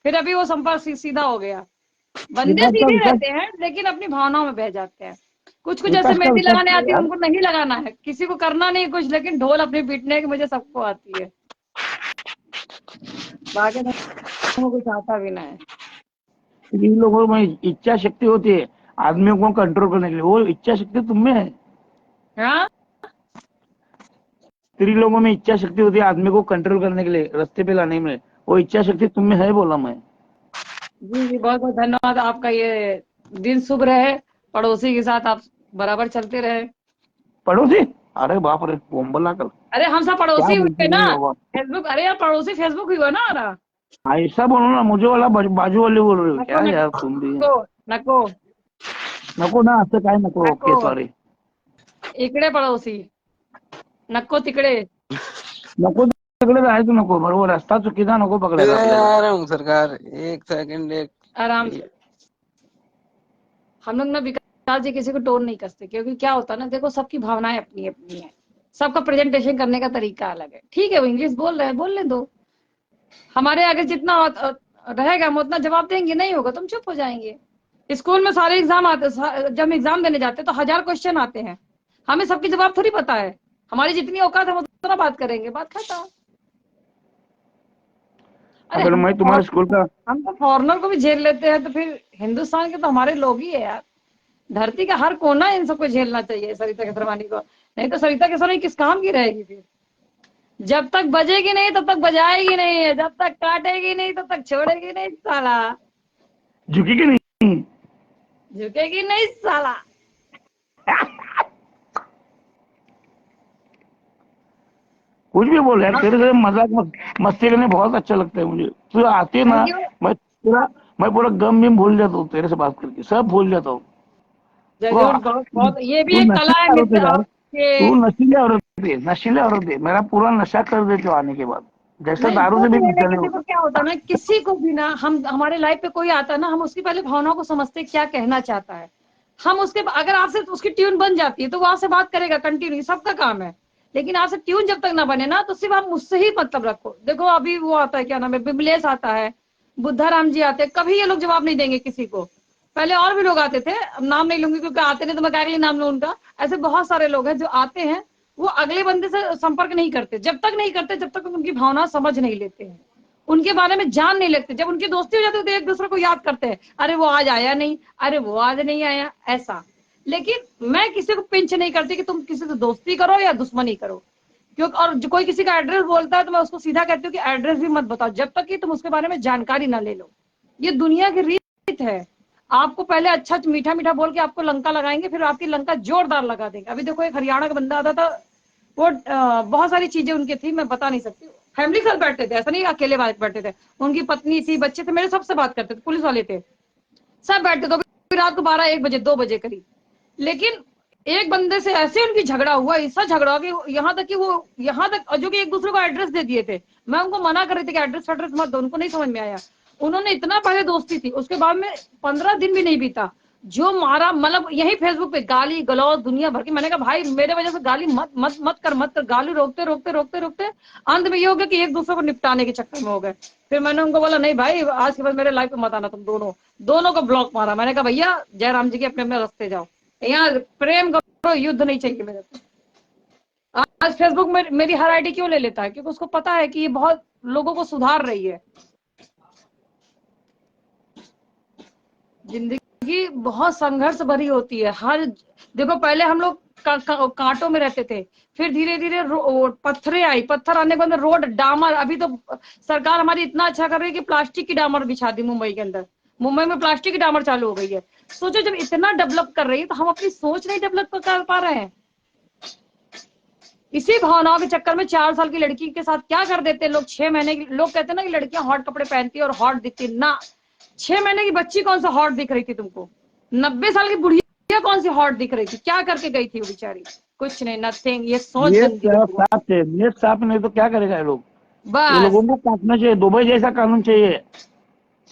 फिर अभी वो संपर्क सीधा हो गया। बंदे विकास का सीधे विकास, रहते हैं लेकिन अपनी भावनाओं में बह जाते हैं। कुछ कुछ ऐसे विकास का मेहंदी विकास लगाने किया आती है, यार. उनको नहीं लगाना है, किसी को करना नहीं कुछ, लेकिन ढोल अपनी पीटने की मुझे सबको आती है, बाकी तो कुछ आता भी ना है। इन लोगों में इच्छा शक्ति होती है आदमियों को कंट्रोल करने के लिए, वो इच्छा शक्ति तुम में है. हाँ स्त्री लोगों में इच्छा शक्ति होती है आदमी को कंट्रोल करने के लिए, रास्ते पे लाने में. वो इच्छा शक्ति तुम में है, बोला मैं. जी जी, बहुत बहुत धन्यवाद आपका। ये दिन शुभ रहे, पड़ोसी के साथ आप बराबर चलते रहे। पड़ोसी, अरे बाप रे, बोम्बला कर. अरे हम सब क्या पड़ोसी हुए बोलती ना, नहीं बाबा. फेसबुक, अरे यार पड़ोसी फेसबुक हुआ ना हमारा। ऐसा बोलो ना, मुझे वाला बाजू वाले बोल रहे हो नको क्या यार नको तुम भी. नको नको ना, असं काय नको. नको, ओके सॉरी. इकडे पड़ोसी, नको तिकडे। नको तिकडे जायचं नको, बरोबर. रस्ता चुकीचा नको पकडायला आपल्याला. आ रहा हूँ सरकार, एक सेकंड, एक आराम से। हम लोग ना विकास जी किसी को टोन नहीं करते, क्योंकि क्या होता है ना, देखो सबकी भावनाएं अपनी अपनी है, सबका प्रेजेंटेशन करने का तरीका अलग है। ठीक है, वो इंग्लिश बोल रहे हैं, बोलने दो, हमारे आगे जितना रहेगा हम उतना जवाब देंगे, नहीं होगा तो हम चुप हो जाएंगे। स्कूल में सारे एग्जाम आते, जब एग्जाम देने जाते हैं तो 1000 क्वेश्चन आते हैं, हमें सबके जवाब थोड़ी पता है, हमारी जितनी औकात है हम उतना बात करेंगे, बात खत्म। अरे अगर मैं तुम्हारे स्कूल का, हम तो फॉरनर को भी झेल लेते हैं, तो फिर हिंदुस्तान के तो हमारे लोग ही है यार। धरती का हर कोना इन सबको झेलना चाहिए, सरिता केसरवानी को, नहीं तो सरिता केसरवानी किस काम की रहेगी फिर। जब तक बजेगी नहीं तब तक बजाएगी नहीं है, जब तक काटेगी नहीं तब तक छोड़ेगी नहीं साला, झुकेगी नहीं. झुकेगी नहीं साला। कुछ भी बोल यार, तेरे से मजाक मस्ती करने बहुत अच्छा लगता है मुझे. तू आती है ना, थैंक यू। मैं पूरा गम भी भूल जाता हूँ. तेरे से बात करके सब भूल जाता हूँ. जरूर, बहुत बहुत, ये भी तू एक कला है नशीली औरत मित्र है यार. आपके। तू नशीली औरत है, नशीली औरत है. मेरा पूरा नशा कर देती हो आने के बाद, जैसे नहीं दारू वो से भी तो है, निकले लेकिन देखो होगा. क्या होता है ना, किसी को भी ना, हम हमारे लाइफ पे कोई आता है ना, हम उसकी पहले भावनाओं को समझते हैं, क्या कहना चाहता है, हम उसके, अगर आपसे उसकी ट्यून बन जाती है तो वो आपसे बात करेगा कंटिन्यू, सबका काम है। लेकिन आपसे ट्यून जब तक ना बने ना, तो सिर्फ आप मुझसे ही मतलब रखो। देखो अभी वो आता है, क्या नाम है, बिमलेश आता है, बुद्धा राम जी आते हैं, कभी ये लोग जवाब नहीं देंगे किसी को। पहले और भी लोग आते थे, अब नाम नहीं लूंगी क्योंकि आते नहीं तो मैं क्या लिए नाम लूं उनका। ऐसे बहुत सारे लोग हैं जो आते हैं, वो अगले बंदे से संपर्क नहीं करते, जब तक नहीं करते जब तक उनकी भावना समझ नहीं लेते हैं, उनके बारे में जान नहीं लगते। जब उनकी दोस्ती हो जाती है तो एक दूसरे को याद करते हैं, अरे वो आज आया नहीं, अरे वो आज नहीं आया, ऐसा। लेकिन मैं किसी को पिंच नहीं करती कि तुम किसी से दोस्ती करो या दुश्मनी करो, क्योंकि और जो कोई किसी का एड्रेस बोलता है तो मैं उसको सीधा कहती हूँ कि एड्रेस भी मत बताओ जब तक कि तुम उसके बारे में जानकारी ना ले लो। ये दुनिया की रीत है। आपको पहले अच्छा मीठा मीठा बोल के आपको लंका लगाएंगे, फिर आपकी लंका जोरदार लगा देंगे। अभी देखो एक हरियाणा का बंदा आता था, वो बहुत सारी चीजें उनकी थी, मैं बता नहीं सकती। फैमिली के साथ बैठते थे, ऐसा नहीं अकेले बैठते थे, उनकी पत्नी थी, बच्चे थे, मेरे सबसे बात करते थे, पुलिस वाले थे, सब बैठते थे। फिर रात को 12-1 बजे 2 बजे करीब, लेकिन एक बंदे से ऐसे उनकी झगड़ा हुआ, ऐसा झगड़ा हुआ कि यहाँ तक जो कि एक दूसरे को एड्रेस दे दिए थे। मैं उनको मना कर रही थी कि एड्रेस मत दो, उनको नहीं समझ में आया। उन्होंने इतना पहले दोस्ती थी, उसके बाद में 15 दिन भी नहीं बीता, जो मारा, मतलब यही फेसबुक पे गाली गलौज दुनिया भर की। मैंने कहा भाई मेरे वजह से गाली मत कर, गाली रोकते अंत में ये हो गया कि एक दूसरे को निपटाने के चक्कर में हो गए। फिर मैंने उनको बोला नहीं भाई, आज के बाद मेरे लाइफ में मत आना तुम दोनों को ब्लॉक मारा। मैंने कहा भैया जयराम जी के अपने अपने रास्ते जाओ, यहाँ प्रेम करो, युद्ध नहीं चाहिए मेरे को। आज फेसबुक में मेरी हर आईडी क्यों ले लेता है? क्योंकि उसको पता है कि ये बहुत लोगों को सुधार रही है। जिंदगी बहुत संघर्ष भरी होती है। देखो पहले हम लोग कांटों में रहते थे, फिर धीरे धीरे पत्थरें आई, पत्थर आने के बाद रोड, डामर। अभी तो सरकार हमारी इतना अच्छा कर रही है कि प्लास्टिक की डामर बिछा दी मुंबई के अंदर। मुंबई में प्लास्टिक की डामर चालू हो गई है। सोचो जब इतना डेवलप कर रही है तो हम अपनी सोच नहीं डेवलप कर पा रहे हैं। इसी भावनाओं के चक्कर में 4 साल की लड़की के साथ क्या कर देते हैं लोग। 6 महीने की, लोग कहते हैं ना कि लड़कियां हॉट कपड़े पहनती है और हॉट दिखती ना। 6 महीने की बच्ची कौन सा हॉट दिख रही थी तुमको? 90 साल की बुढ़िया कौन सी हॉट दिख रही थी? क्या करके गई थी वो बेचारी? कुछ नहीं, नथिंग। ये सोच गंदी है। ये साफ नहीं तो क्या करेगा ये लोग? ये बस लोगों को काटना चाहिए, दुबई जैसा कानून चाहिए,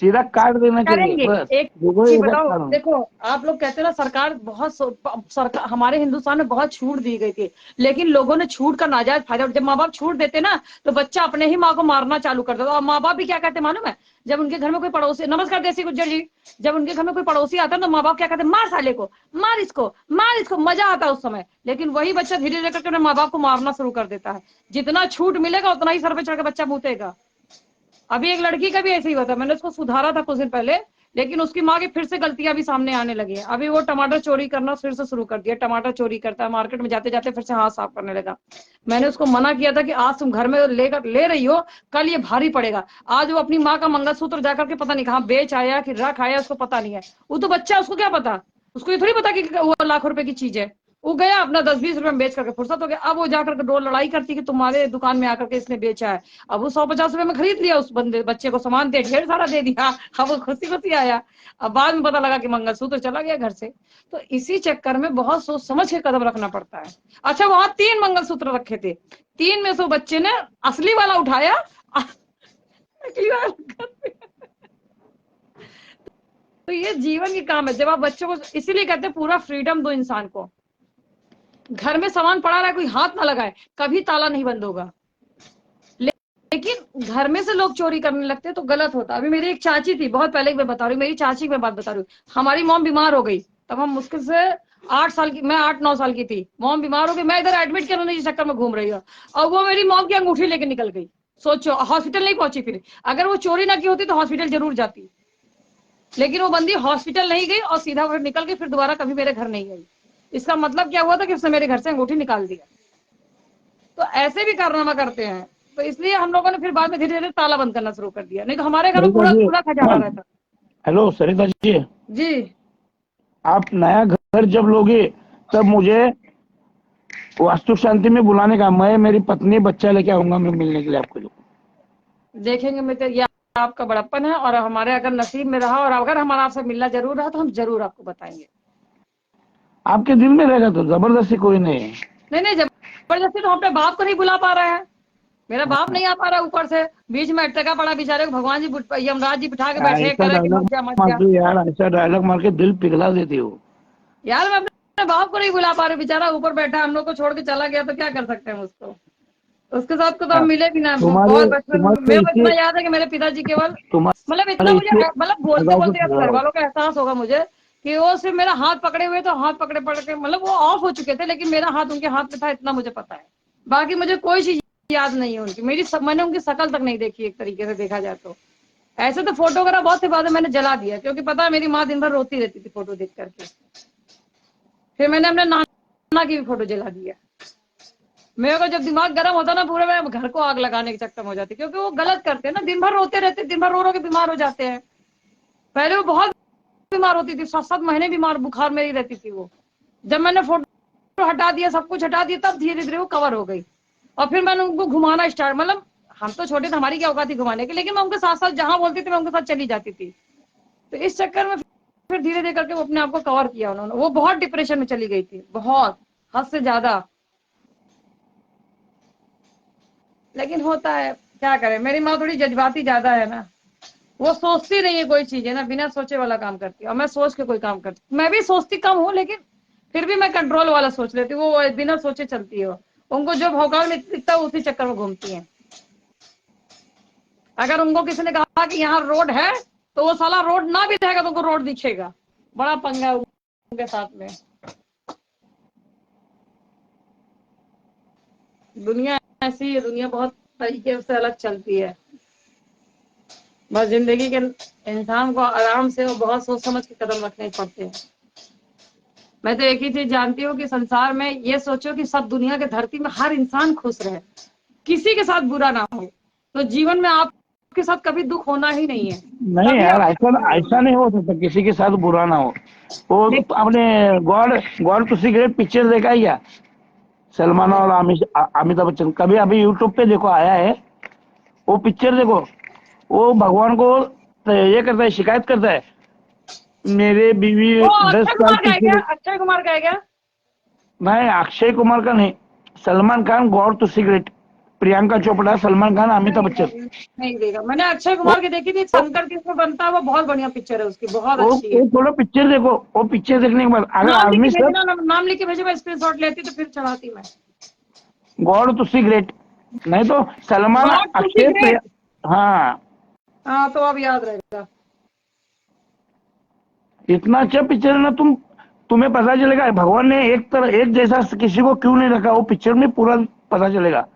सीधा काट देना चाहिए करेंगे। बस। एक दुबई चीज जैसा बताओ, कानून। देखो आप लोग कहते हैं ना सरकार हमारे हिंदुस्तान में बहुत छूट दी गई थी, लेकिन लोगों ने छूट का नाजायज फायदा। जब माँ बाप छूट देते ना तो बच्चा अपने ही माँ को मारना चालू कर देता। और माँ बाप भी क्या कहते मालूम है? जब उनके घर में कोई पड़ोसी, नमस्कार देसी गुज्जर जी, जब उनके घर में कोई पड़ोसी आता है तो माँ बाप क्या कहते हैं? मार साले को, मार इसको, मजा आता है उस समय। लेकिन वही बच्चा धीरे धीरे करके माँ बाप को मारना शुरू कर देता है। जितना छूट मिलेगा उतना ही सर पे चढ़ के बच्चा मूतेगा। अभी एक लड़की का भी ऐसे ही हुआ था, मैंने उसको सुधारा था कुछ दिन पहले, लेकिन उसकी माँ की फिर से गलतियां भी सामने आने लगी है। अभी वो टमाटर चोरी करना फिर से शुरू कर दिया। टमाटर चोरी करता है, मार्केट में जाते जाते फिर से हाथ साफ करने लगा। मैंने उसको मना किया था कि आज तुम घर में ले रही हो, कल ये भारी पड़ेगा। आज वो अपनी माँ का मंगलसूत्र जाकर के पता नहीं कहाँ बेच आया कि रख आया, उसको पता नहीं है। वो तो बच्चा, उसको क्या पता? उसको ये थोड़ी पता कि वो लाख रुपए की चीज है। वो गया अपना 10-20 रुपए में बेच करके फुर्सत हो गया। अब वो जाकर के डोर लड़ाई करती कि तुम्हारे दुकान में आकर के इसने बेचा है। अब वो 150 रुपए में खरीद लिया, उस बच्चे को सामान दे ढेर सारा दे दिया। अब वो खुशी आया। अब बाद में पता लगा कि मंगलसूत्र चला गया घर से। तो इसी चक्कर में बहुत सोच समझ के कदम रखना पड़ता है। अच्छा वहां 3 मंगलसूत्र रखे थे, 3 में से बच्चे ने असली वाला उठाया, नकली वाला। तो ये जीवन की काम है। जब आप बच्चों को, इसीलिए कहते हैं पूरा फ्रीडम दो इंसान को। घर में सामान पड़ा रहा है, कोई हाथ ना लगाए, कभी ताला नहीं बंद होगा। लेकिन घर में से लोग चोरी करने लगते हैं तो गलत होता है। अभी मेरी एक चाची थी, बहुत पहले मैं बता रही हूँ, मेरी चाची की मैं बात बता रही हूँ। हमारी मॉम बीमार हो गई, तब हम मुश्किल से 8 साल की, मैं 8-9 साल की थी। मॉम बीमार हो गई, मैं इधर एडमिट करने के चक्कर में घूम रही हूँ, और वो मेरी मॉम की अंगूठी लेके निकल गई। सोचो, हॉस्पिटल नहीं पहुंची। फिर अगर वो चोरी ना की होती तो हॉस्पिटल जरूर जाती, लेकिन वो बंदी हॉस्पिटल नहीं गई और सीधा फिर निकल गई, फिर दोबारा कभी मेरे घर नहीं गई। इसका मतलब क्या हुआ था कि उसने मेरे घर से अंगूठी निकाल दिया। तो ऐसे भी कारनामा करते हैं। तो इसलिए हम लोगों ने फिर बाद में धीरे धीरे ताला बंद करना शुरू कर दिया, नहीं तो हमारे घर में पूरा खजाना रहता। हेलो सरिता जी, जी आप नया घर जब लोगे तब मुझे वास्तु शांति में बुलाने का, मैं मेरी पत्नी बच्चा लेके आऊंगा मैं मिलने के लिए आपको। देखेंगे मित्र, ये आपका बड़प्पन है, और हमारे अगर नसीब में रहा और अगर हमारा आपसे मिलना जरूर रहा तो हम जरूर आपको बताएंगे। आपके दिल में रहेगा तो जबरदस्ती कोई नहीं है। नहीं जबरदस्ती तो हम अपने बाप को नहीं बुला पा रहे हैं। मेरा बाप नहीं आ पा रहा, ऊपर से बीच में अटका पड़ा बेचारे को भगवान जी यमराज जी बिठा के बैठे यार, ऐसा डायलॉग मार के दिल पिघला देती हो यार। मैं अपने बाप को नहीं बुला पा रही, बेचारा ऊपर बैठा, हम लोग को छोड़ के चला गया, तो क्या कर सकते हैं उसको। उसके साथ को तो हम मिले भी ना। बहुत बचपन में मेरे को इतना याद है कि मेरे पिताजी केवल, मतलब इतना मुझे, मतलब बोलते बोलते घर वालों का एहसास होगा मुझे कि वो सिर्फ मेरा हाथ पकड़े हुए, तो हाथ पकड़े के मतलब वो ऑफ हो चुके थे, लेकिन मेरा हाथ उनके हाथ में था, इतना मुझे पता है। बाकी मुझे कोई चीज याद नहीं है उनकी। मैंने उनकी शक्ल तक नहीं देखी, एक तरीके से देखा जाए तो। ऐसे तो फोटो वगैरह बहुत से बाद मैंने जला दिया, क्योंकि पता है मेरी माँ दिन भर रोती रहती थी फोटो देख करके। फिर मैंने अपने नाना की भी फोटो जला दिया। मेरे को जब दिमाग गर्म होता ना पूरे, मैं घर को आग लगाने के चक्कर में हो जाती, क्योंकि वो गलत करते हैं ना, दिन भर रोते रहते, दिन भर रो रो के बीमार हो जाते हैं। पहले वो बहुत बीमार होती थी, 7-7 महीने बीमार बुखार मेरी रहती थी वो। जब मैंने फोटो हटा दिया, सब कुछ हटा दिया, तब धीरे धीरे वो कवर हो गई। और फिर मैंने उनको घुमाना स्टार्ट, मतलब हम तो छोटे थे, हमारी क्या औकात थी घुमाने की, लेकिन मैं उनके साथ साथ जहां बोलती थी मैं उनके साथ चली जाती थी। तो इस चक्कर में फिर धीरे धीरे करके वो अपने आप को कवर किया उन्होंने। वो बहुत डिप्रेशन में चली गई थी, बहुत हद से ज्यादा। लेकिन होता है, क्या करें, मेरी माँ थोड़ी जज्बाती ज्यादा है ना, वो सोचती नहीं है कोई चीज है ना, बिना सोचे वाला काम करती है। और मैं सोच के कोई काम करती, मैं भी सोचती कम हूँ, लेकिन फिर भी मैं कंट्रोल वाला सोच लेती हूँ। वो बिना सोचे चलती है, उनको जो भौकाल में दिखता है उसी चक्कर में घूमती है। अगर उनको किसी ने कहा कि यहाँ रोड है, तो वो साला रोड ना भी रहेगा तो उनको रोड दिखेगा। बड़ा पंगा है उनके साथ में। दुनिया ऐसी है, दुनिया बहुत तरीके से अलग चलती है। बस जिंदगी के इंसान को आराम से और बहुत सोच समझ के कदम रखने पड़ते हैं। मैं तो एक ही चीज जानती हूँ कि संसार में ये सोचो कि सब दुनिया के धरती में हर इंसान खुश रहे, किसी के साथ बुरा ना हो, तो जीवन में आपके साथ कभी दुख होना ही नहीं है। नहीं तभी यार, आप ऐसा ऐसा नहीं हो सकता किसी के साथ बुरा ना हो। वो आपने God God Tussi great picture देखा है क्या? सलमान और अमिताभ बच्चन, कभी अभी यूट्यूब पे देखो आया है वो पिक्चर, देखो वो भगवान को ये करता है, शिकायत करता है, मेरे बीवी वो 10 अक्षय साल कुमार का है क्या? पीछे। अक्षय कुमार का है क्या? नहीं, अक्षय कुमार का नहीं, Salman Khan, God Tussi great, Priyanka Chopra, Salman Khan, Amitabh Bachchan. नहीं देखा मैंने। अक्षय वो कुमार की देखी थी, शंकर किसमें बनता है, वो बहुत बढ़िया पिक्चर है उसकी, बहुत वो अच्छी है। वो थोड़ा पिक्चर देखो, वो पिक्चर देखने के बाद अगर नाम लिख के आदमी सब भेजना, नाम लिख के भेजे, मैं स्क्रीनशॉट लेती तो फिर चढ़ाती मैं। गॉड टू सी ग्रेट, नहीं तो Salman, God Tussi Akshay, great. हाँ, हाँ तो अब याद रहेगा। इतना अच्छा पिक्चर है ना, तुम्हें पता चलेगा भगवान ने एक जैसा किसी को क्यों नहीं रखा, वो पिक्चर में पूरा पता चलेगा।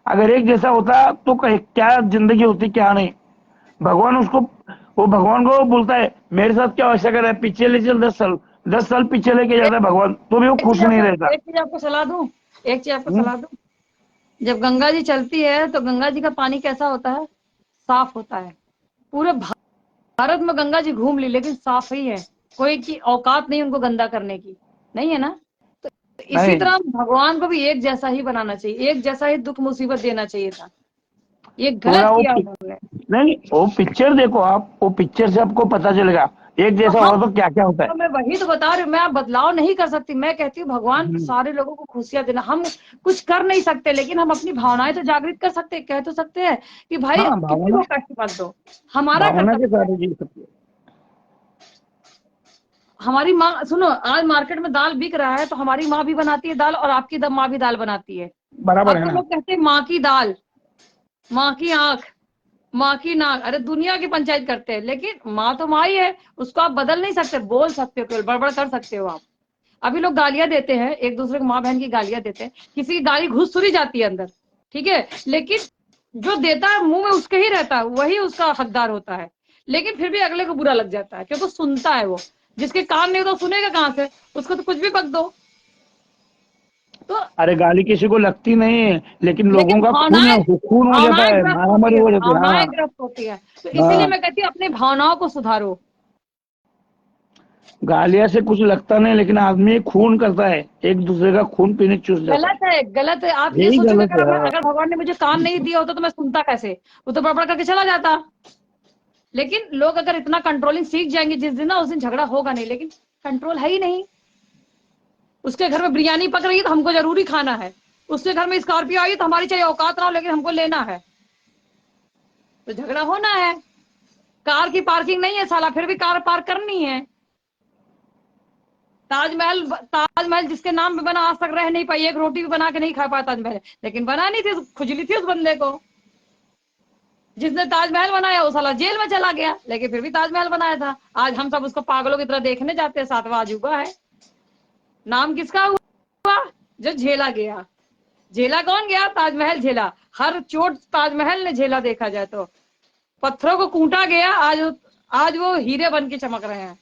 अगर एक जैसा होता तो क्या जिंदगी होती, क्या नहीं। भगवान उसको, वो भगवान को बोलता है मेरे साथ क्या ऐसा कर रहा है, पीछे ले चल 10 साल, 10 साल पीछे लेके जाता है भगवान, तो भी वो खुश नहीं रहता। एक चीज आपको सलाह दूं, एक चीज आपको हम्म। सलाह दूं। जब गंगा जी चलती है तो गंगा जी का पानी कैसा होता है? साफ होता है। पूरे भारत में गंगा जी घूम ली, लेकिन साफ ही है। कोई की औकात नहीं उनको गंदा करने की, नहीं है ना। तो इसी नहीं, तरह भगवान को भी एक जैसा ही बनाना चाहिए, एक जैसा ही दुख मुसीबत देना चाहिए था। ये पूरा गलत किया उन्होंने। नहीं, वो पिक्चर देखो आप, वो पिक्चर से आपको पता चलेगा एक तो जैसा हम, होगा तो क्या क्या होता है। तो मैं वही तो बता रही हूँ, मैं आप बदलाव नहीं कर सकती। मैं कहती हूँ भगवान हम्म। सारे लोगों को खुशियां देना। हम कुछ कर नहीं सकते, लेकिन हम अपनी भावनाएं तो जागृत कर सकते हैं, कह तो सकते हैं कि भाई हाँ, किसी भावना, को कष्ट मत दो। हमारा भावना के कर्तव्य साथ है। जी सकते हैं। हमारी माँ, सुनो, आज मार्केट में दाल बिक रहा है तो हमारी माँ भी बनाती है दाल, और आपकी माँ भी दाल बनाती है। बराबर अब है तो ना। लोग कहते हैं माँ की दाल, माँ की आंख, माँ की नाक, अरे दुनिया की पंचायत करते हैं, लेकिन माँ तो माँ ही है। उसको आप बदल नहीं सकते, बोल सकते हो, केवल बड़बड़ कर सकते हो आप। अभी लोग गालियां देते हैं एक दूसरे को, माँ बहन की गालियां देते हैं, किसी की गाली घुस थोड़ी जाती है अंदर, ठीक है, लेकिन जो देता है मुंह में उसके ही रहता है, वही उसका हकदार होता है। लेकिन फिर भी अगले को बुरा लग जाता है, क्योंकि सुनता है वो। जिसके कान नहीं तो सुनेगा कहाँ से? उसको तो कुछ भी बक दो। तो अरे गाली किसी को लगती नहीं है, लेकिन लेकिन लोगों का भावनाएं, खून हो जाता भावनाएं है, ग्रस्त होती मारामारी है, हो जाती है। हाँ। भावनाएं ग्रस्त होती है। तो इसीलिए हाँ, मैं कहती हूँ अपनी भावनाओं को सुधारो। गालियां से कुछ लगता नहीं, लेकिन आदमी खून करता है, एक दूसरे का खून पीने चूस जाता है। गलत है, गलत है। आप ये यही सोचो कि गलत है। अगर हाँ। अगर भगवान ने मुझे कान नहीं दिया होता तो मैं सुनता कैसे? वो तो बड़बड़ करके चला जाता। लेकिन लोग अगर इतना कंट्रोलिंग सीख जाएंगे जिस दिन ना, उस दिन झगड़ा होगा नहीं। लेकिन कंट्रोल है ही नहीं। उसके घर में बिरयानी पक रही है तो हमको जरूरी खाना है, उसके घर में स्कॉर्पियो आई तो हमारी चाहिए औकात ना हो, लेकिन हमको लेना है, तो झगड़ा होना है। कार की पार्किंग नहीं है साला, फिर भी कार पार्क करनी है। ताजमहल, ताजमहल जिसके नाम पे बना, आज तक रह नहीं पाई, एक रोटी भी बना के नहीं खा पाया ताजमहल, लेकिन बना नहीं थी, खुजली थी उस बंदे को। जिसने ताजमहल बनाया वो साला जेल में चला गया, लेकिन फिर भी ताजमहल बनाया था। आज हम सब उसको पागलों की तरह देखने जाते हैं, सातवां अजूबा है। नाम किसका हुआ? जो झेला गया। झेला कौन गया? ताजमहल झेला। हर चोट ताजमहल ने झेला, देखा जाए तो। पत्थरों को कूटा गया, आज वो हीरे बन के चमक रहे हैं।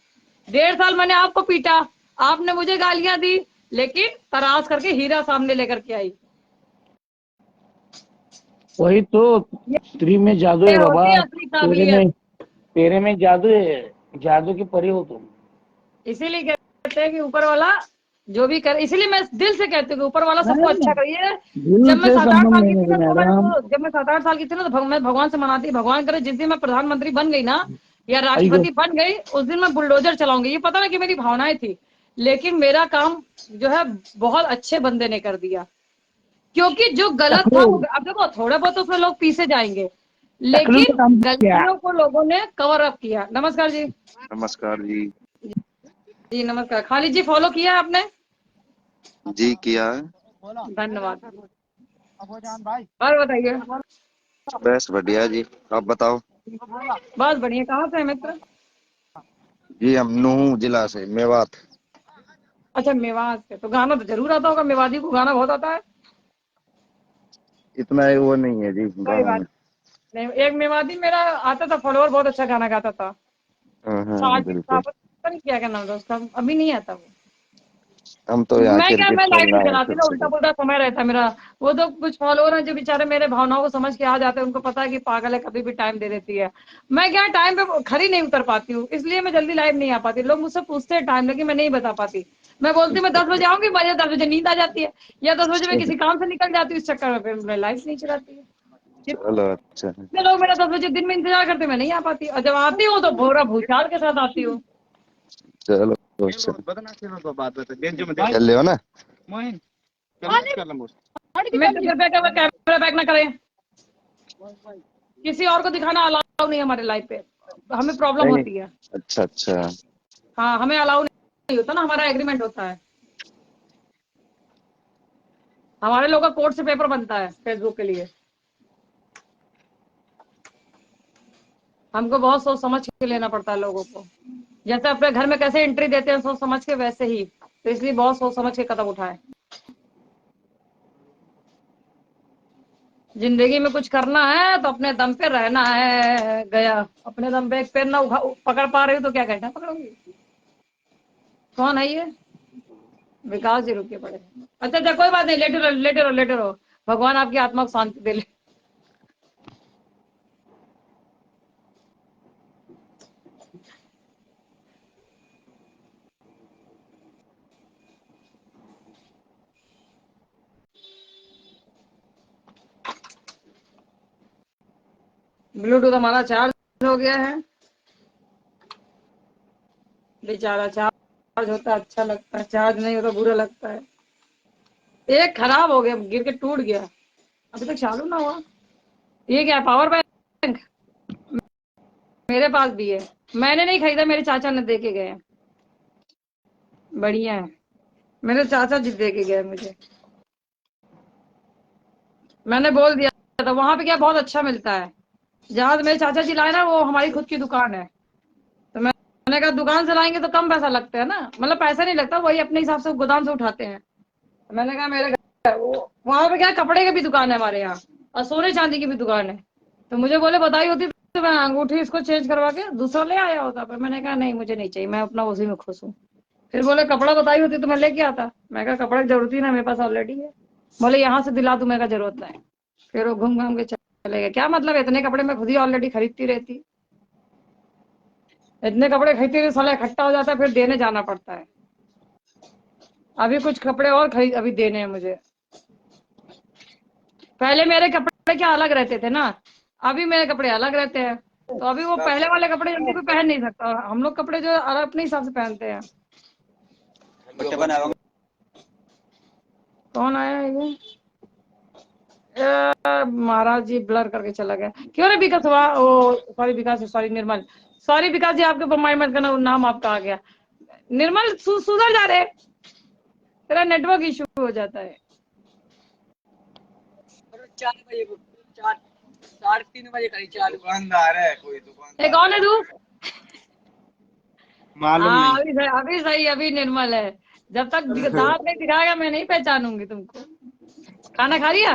1.5 साल मैंने आपको पीटा, आपने मुझे गालियां दी, लेकिन तराश करके हीरा सामने लेकर के आई। वही तो, स्त्री में जादू ये है बाबा, होती है असली काबिलियत। तेरे में जादू है, जादू की परी हो तुम। इसीलिए कहते हैं कि ऊपर वाला जो भी करे, इसीलिए मैं दिल से कहती हूँ कि ऊपर वाला सबको अच्छा करिए। दिल जब मैं से 7-8 संबंध साल नहीं की है थी ना तो मैडम। जब मैं 7-8 साल की थी ना तो मैं भगवान से मनाती, भगवान करे जिस दिन मैं प्रधानमंत्री बन गई ना या आई गो राष्ट्रपति बन गई, उस दिन मैं बुलडोजर चलाऊंगी। ये पता ना कि मेरी भावनाएं थी, लेकिन मेरा काम जो है बहुत अच्छे बंदे ने कर दिया, क्योंकि जो गलत था वो, अब देखो थोड़ा बहुत उसमें लोग पीछे जाएंगे, टकलू लेकिन ने काम किया। गलतियों को लोगों ने कवर अप किया। नमस्कार जी। नमस्कार जी। जी नमस्कार। खालिद जी फॉलो किया है आपने? जी किया है। धन्यवाद। और बताइए। बस बढ़िया जी, आप बताओ। बस बढ़िया। कहाँ से है मित्र? जी हम नूहू जिला से, मेवात। अच्छा मेवात से, तो गाना तो जरूर आता होगा, मेवाती को गाना बहुत आता है। इतना वो नहीं है जी कोई गाँव बात में। नहीं, एक मेवाती मेरा आता था फॉलोअर, बहुत अच्छा गाना गाता था। हाँ हाँ साजिद था, बिल्कुल। पता नहीं क्या नाम था उसका, अभी नहीं आता वो। हम तो यहाँ मैं क्रिकेट लाइव खेलना नहीं है चलाती फिर ना, से। उल्टा पुल्टा समय रहता है मेरा। वो तो कुछ फॉलोअर हैं जो बेचारे मेरे भावनाओं को समझ के आ जाते हैं, उनको पता है कि पागल है, कभी भी टाइम दे देती है। मैं क्या टाइम पे खरी नहीं उतर पाती हूँ, इसलिए मैं जल्दी लाइव नहीं आ पाती। लोग मुझसे पूछते हैं टाइम, लेकिन मैं नहीं बता पाती। मैं बोलती हूँ मैं 10 बजे आऊंगी, बजे 10 बजे नींद आ जाती है, या 10 बजे मैं किसी काम से निकल जाती हूँ, इस चक्कर में फिर मैं लाइव नहीं चलाती है। चलो अच्छा है। जितने लोग मेरा 10 बजे दिन में इंतजार करते, मैं नहीं आ पाती, और जब आती हूँ तो भोरा भूचाल के साथ आती हूँ। चलो अच्छा। खेल ले हो ना। मैं तो कृपया कर कैमरा बैक ना करें, किसी और को दिखाना अलाउ नहीं है हमारे लाइव पे, हमें प्रॉब्लम नहीं। होती है। अच्छा अच्छा। हाँ हमें अलाउ नहीं होता ना, हमारा एग्रीमेंट होता है, हमारे लोग का कोर्ट से पेपर बनता है फेसबुक के लिए। हमको बहुत सोच समझ के लेना पड़ता है लोगों को, जैसे अपने घर में कैसे एंट्री देते हैं सोच समझ के, वैसे ही तो इसलिए बहुत सोच समझ के कदम उठाए। जिंदगी में कुछ करना है तो अपने दम पे रहना है, गया अपने दम पे। एक पेन ना पकड़ पा रही हूँ तो क्या घंटा पकड़ूंगी। कौन है ये? विकास जी रुके पड़े। अच्छा अच्छा कोई बात नहीं, लेटे रहो लेटे रहो लेटे रहो, भगवान आपकी आत्मा को शांति दे ले। ब्लूटूथ हमारा चार्ज हो गया है, बेचारा चार्ज होता है अच्छा लगता है, चार्ज नहीं होता बुरा लगता है। एक खराब हो गया, गिर के टूट गया, अभी तक चालू ना हुआ। ये क्या है, पावर बैंक? मेरे पास भी है, मैंने नहीं खरीदा, मेरे चाचा ने दे के गए। बढ़िया है, मेरे चाचा जी दे के गए मुझे। मैंने बोल दिया था वहां पे क्या बहुत अच्छा मिलता है, जहां से मेरे चाचा जी लाए ना वो हमारी खुद की दुकान है, तो मैंने कहा दुकान से लाएंगे तो कम पैसा लगता है ना, मतलब पैसा नहीं लगता, वही अपने हिसाब से गोदाम से उठाते हैं। तो मैंने कहा मेरे घर वहां पे क्या कपड़े की भी दुकान है हमारे यहाँ, और सोने चांदी की भी दुकान है। तो मुझे बोले बताई होती तो मैं अंगूठी इसको चेंज करवा के दूसरा ले आया होता, पर मैंने कहा नहीं मुझे नहीं चाहिए, मैं अपना उसी में खुश हूँ। फिर बोले कपड़ा बताई होती तो मैं लेके आता, मैं कहा कपड़े की जरूरत ही ना, मेरे पास ऑलरेडी है। बोले यहाँ से दिला दूं, मैं कहा जरूरत नहीं। फिर वो घूम घाम के चले गए। क्या मतलब, इतने कपड़े मैं खुद ही ऑलरेडी खरीदती रहती, इतने कपड़े खरीदती रहती, साला इकट्ठा हो जाता है फिर देने जाना पड़ता है। अभी कुछ कपड़े और खरीद अभी देने हैं मुझे। पहले मेरे कपड़े क्या अलग रहते थे ना, अभी मेरे कपड़े अलग रहते हैं, तो अभी वो पहले वाले कपड़े जल्दी कोई पहन नहीं सकता, और हम लोग कपड़े जो अलग अपने हिसाब से पहनते हैं। कौन आया है ये? महाराज जी ब्लर करके चला गया, क्यों रे विकास हुआ? ओ सॉरी विकास, सॉरी निर्मल, सॉरी विकास जी, आपके ऊपर माइंड मत करना, नाम आपका आ गया। निर्मल सुधर जा रहे, तेरा नेटवर्क इशू हो जाता है। 4 बजे 3:30 करीब चालू। दुकानदार है कोई दुकान। एक कौन है तू? मालूम हाँ नहीं। अभी सही, अभी निर्मल है। जब तक दांत नहीं दिखाएगा मैं नहीं पहचानूंगी तुमको। खाना खा लिया?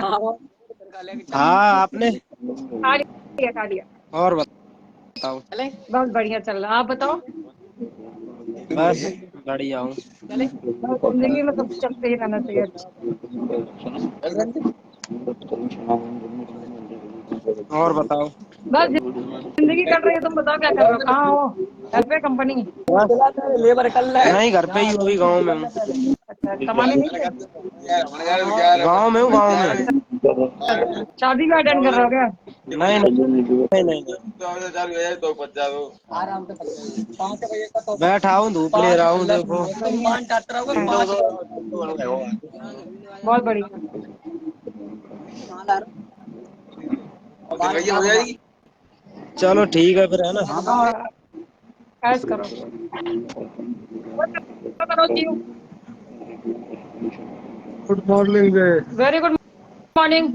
हाँ आपने। खा लिया। और बताओ। बस बढ़िया चल रहा, आप बताओ। बस बढ़िया हूँ। बस जिंदगी में सब चलते ही रहना चाहिए। और बताओ। बस जिंदगी जिंदगी कट रही है, तुम बताओ क्या कर रहे हो, कहाँ हो, घर पे, कंपनी? लेबर कल नहीं, घर पे ही हूँ, अभी गाँव में हूँ। अच्छा, कमाने नहीं गए? गाँव में हूँ, गाँव में। शादी का अटेंड कर रहे हो क्या? नहीं नहीं नहीं नहीं, तो बच जाओ। बैठा हूँ, धूप ले रहा हूँ, देखो। बहुत बढ़िया। भैया हो जाएगी। चलो ठीक है फिर, है ना। और ऐश करो करो जी। Good morning. Very good morning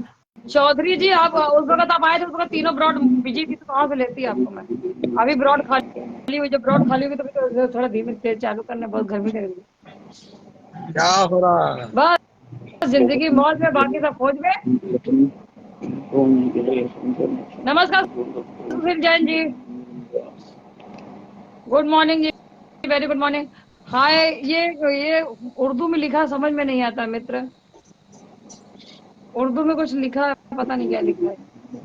Chaudhary ji. आप उस वक्त आप आए थे, उस वक्त तीनों ब्रॉड बिजी थी, तो कहाँ से लेती आपको मैं? अभी ब्रॉड खाली हुई, जब ब्रॉड खाली हुई तो थोड़ा धीमे तेज चालू करने, बहुत गर्मी लग रही है। क्या हो रहा है? बस जिंदगी मौज में, बाकी सब खोज में। नमस्कार सुशील जैन जी, गुड मॉर्निंग जी, वेरी गुड मॉर्निंग। हाय, ये उर्दू में लिखा समझ में नहीं आता मित्र, उर्दू में कुछ लिखा है, पता नहीं क्या लिखा है,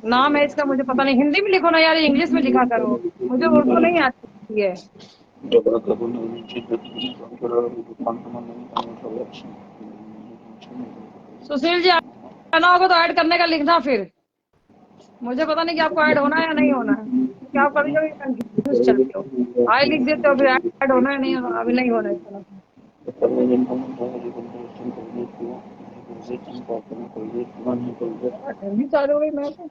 नाम है इसका मुझे पता नहीं। हिंदी में लिखो ना यार, इंग्लिश में लिखा करो, मुझे उर्दू नहीं आती है। सुशील जी आना होगा तो ऐड करने का लिखना, फिर मुझे पता नहीं कि आपको ऐड होना है या नहीं होना है, क्योंकि आप कभी कभी कंफ्यूज चलते हो, हाय लिख देते हो, फिर ऐड होना है नहीं होना, अभी नहीं होना है इतना। ठंडी चालू हो गई मैं तो।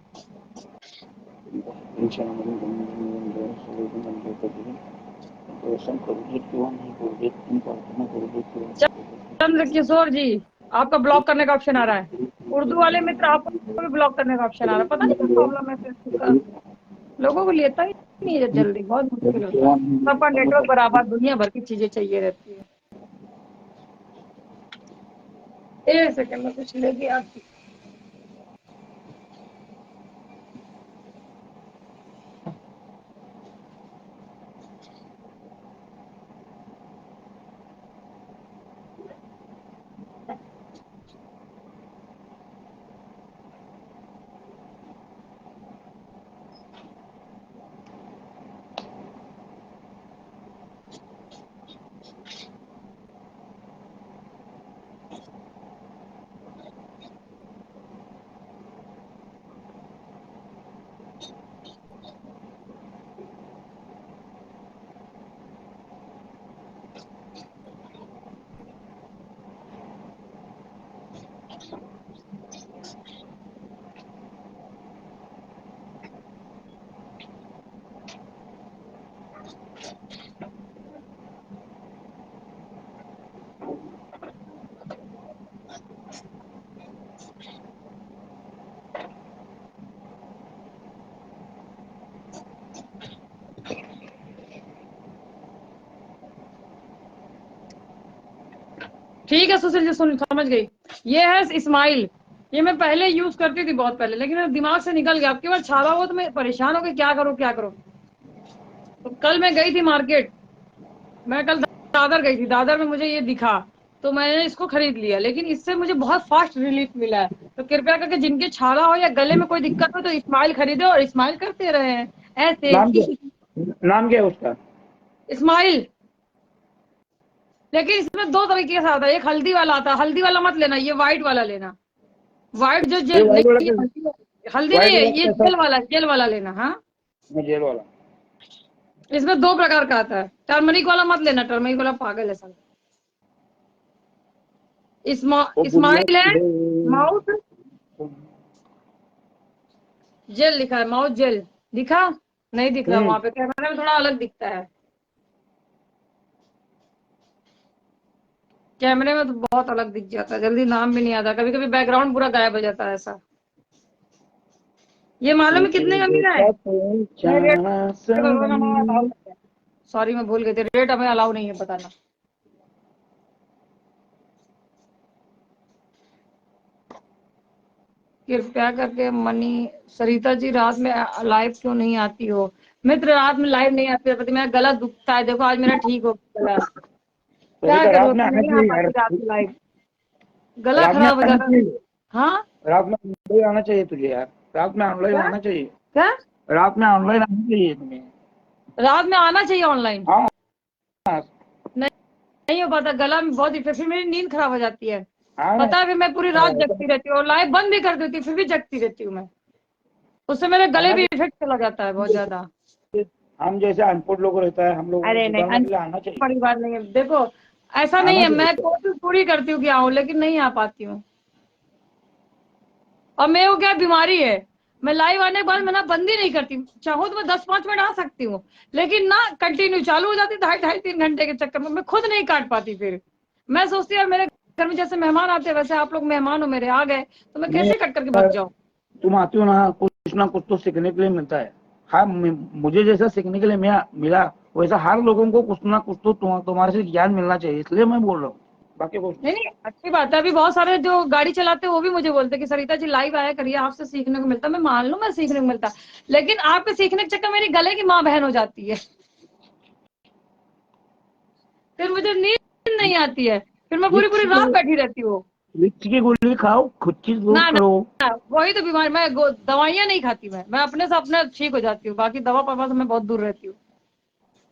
चंद्र किशोर जी, आपका ब्लॉक करने का ऑप्शन आ रहा है, उर्दू वाले मित्र आपको भी ब्लॉक करने का ऑप्शन आ रहा है, पता नहीं क्या प्रॉब्लम है फेसबुक का, लोगों को लेता ही नहीं है जल्दी, बहुत मुश्किल होता है, सबका नेटवर्क बराबर, दुनिया भर की चीजें चाहिए रहती है। एक सेकंड में कुछ लेके आती। ठीक है सुशील जी, सुन समझ गई। ये है इस्माइल, ये मैं पहले यूज करती थी बहुत पहले, लेकिन मेरे दिमाग से निकल गया, आपके पास छाला हो तो मैं परेशान हो गई, क्या करूँ क्या करूँ। तो कल मैं गई थी मार्केट, मैं कल दादर गई थी, दादर में मुझे ये दिखा तो मैंने इसको खरीद लिया, लेकिन इससे मुझे बहुत फास्ट रिलीफ मिला है। तो कृपया करके जिनके छाला हो या गले में कोई दिक्कत हो तो इस्माइल खरीदो और इस्माइल करते रहे ऐसे। नाम क्या है उसका? इस्माइल, लेकिन इसमें दो तरीके से आता है, एक हल्दी वाला आता है, हल्दी वाला मत लेना, ये व्हाइट वाला लेना, व्हाइट जो जेल व्हाइट वाला नहीं, हल्दी नहीं है, ये जेल वाला लेना। हाँ, जेल वाला। इसमें दो प्रकार का आता है, टर्मरिक वाला मत लेना, टर्मरिक वाला पागल है सब। इस्माइल है माउथ जेल लिखा है, माउथ जेल दिखा नहीं दिख रहा, वहां पे कैमरे में थोड़ा अलग दिखता है, कैमरे में तो बहुत अलग दिख जाता है, जल्दी नाम भी नहीं आता, कभी कभी बैकग्राउंड पूरा गायब हो जाता है ऐसा। ये मालूम है कितने का मिला है? सॉरी मैं भूल गई थी, रेट हमें अलाउ नहीं है बताना। कृपया करके मनी सरिता जी, रात में लाइव क्यों नहीं आती हो? मित्र रात में लाइव नहीं आती है, मेरा गला दुखता है, देखो आज मेरा ठीक हो गला, क्या करो नहीं आ पाती रात में लाइव, गला खराब हो जाता है। हाँ रात में ऑनलाइन आना चाहिए तुझे यार, रात में ऑनलाइन आना चाहिए। क्या? रात में ऑनलाइन आना चाहिए तुम्हें। रात में आना चाहिए ऑनलाइन। हाँ। नहीं हो पाता, गला में बहुत इफेक्ट, फिर मेरी नींद खराब हो जाती है। हाँ, पता है, फिर मैं पूरी रात जगती रहती हूँ और लाइव बंद भी कर देती हूँ, फिर भी जगती रहती हूँ मैं। उससे मेरे गले भी इफेक्ट चला जाता है बहुत ज्यादा। हम जैसे अनपढ़ लोग रहता है, हम लोगों को अरे नहीं, सुधारने के लिए आना चाहिए। बड़ी बात नहीं है। देखो, ऐसा नहीं आना है, चाहिए। मैं कोशिश पूरी करती हूँ कि आऊँ, लेकिन नहीं आ पाती हूँ। और मेरे को क्या बीमारी है, मैं लाइव आने के बाद मैं ना बंद ही नहीं करती। चाहूँ तो मैं 10-5 मिनट आ सकती हूँ, लेकिन ना कंटिन्यू चालू हो जाती 2.5-3 घंटे के चक्कर में मैं खुद नहीं काट पाती। फिर मैं सोचती हूँ मेरे घर में जैसे मेहमान आते हैं वैसे आप लोग मेहमान हो मेरे, आ गए तो मैं नहीं, कैसे कट करके भाग जाऊँ। तुम आती हो ना कुछ तो सीखने के लिए मिलता है। हाँ, मुझे जैसा सीखने के लिए मिला वैसा हर लोगों को कुछ ना कुछ तो तुम्हारे से ज्ञान मिलना चाहिए, इसलिए मैं बोल रहा हूँ, बाकी कुछ नहीं नहीं, अच्छी बात है। अभी बहुत सारे जो गाड़ी चलाते हैं वो भी मुझे बोलते हैं कि सरिता जी लाइव आया करिए, आपसे सीखने को मिलता है। मैं मान लूं मैं सीखने को मिलता, लेकिन आपके सीखने के चक्कर मेरी गले की माँ बहन हो जाती है, फिर मुझे नींद नहीं आती है, फिर मैं पूरी पूरी रात बैठी रहती हूँ। विक्स की गोली खाओ, खुद चीज दूर ना करो। ना, वही तो बीमारी। मैं दवाइयाँ नहीं खाती, मैं अपने से अपने ठीक हो जाती हूँ, बाकी दवा पवा से मैं बहुत दूर रहती हूँ।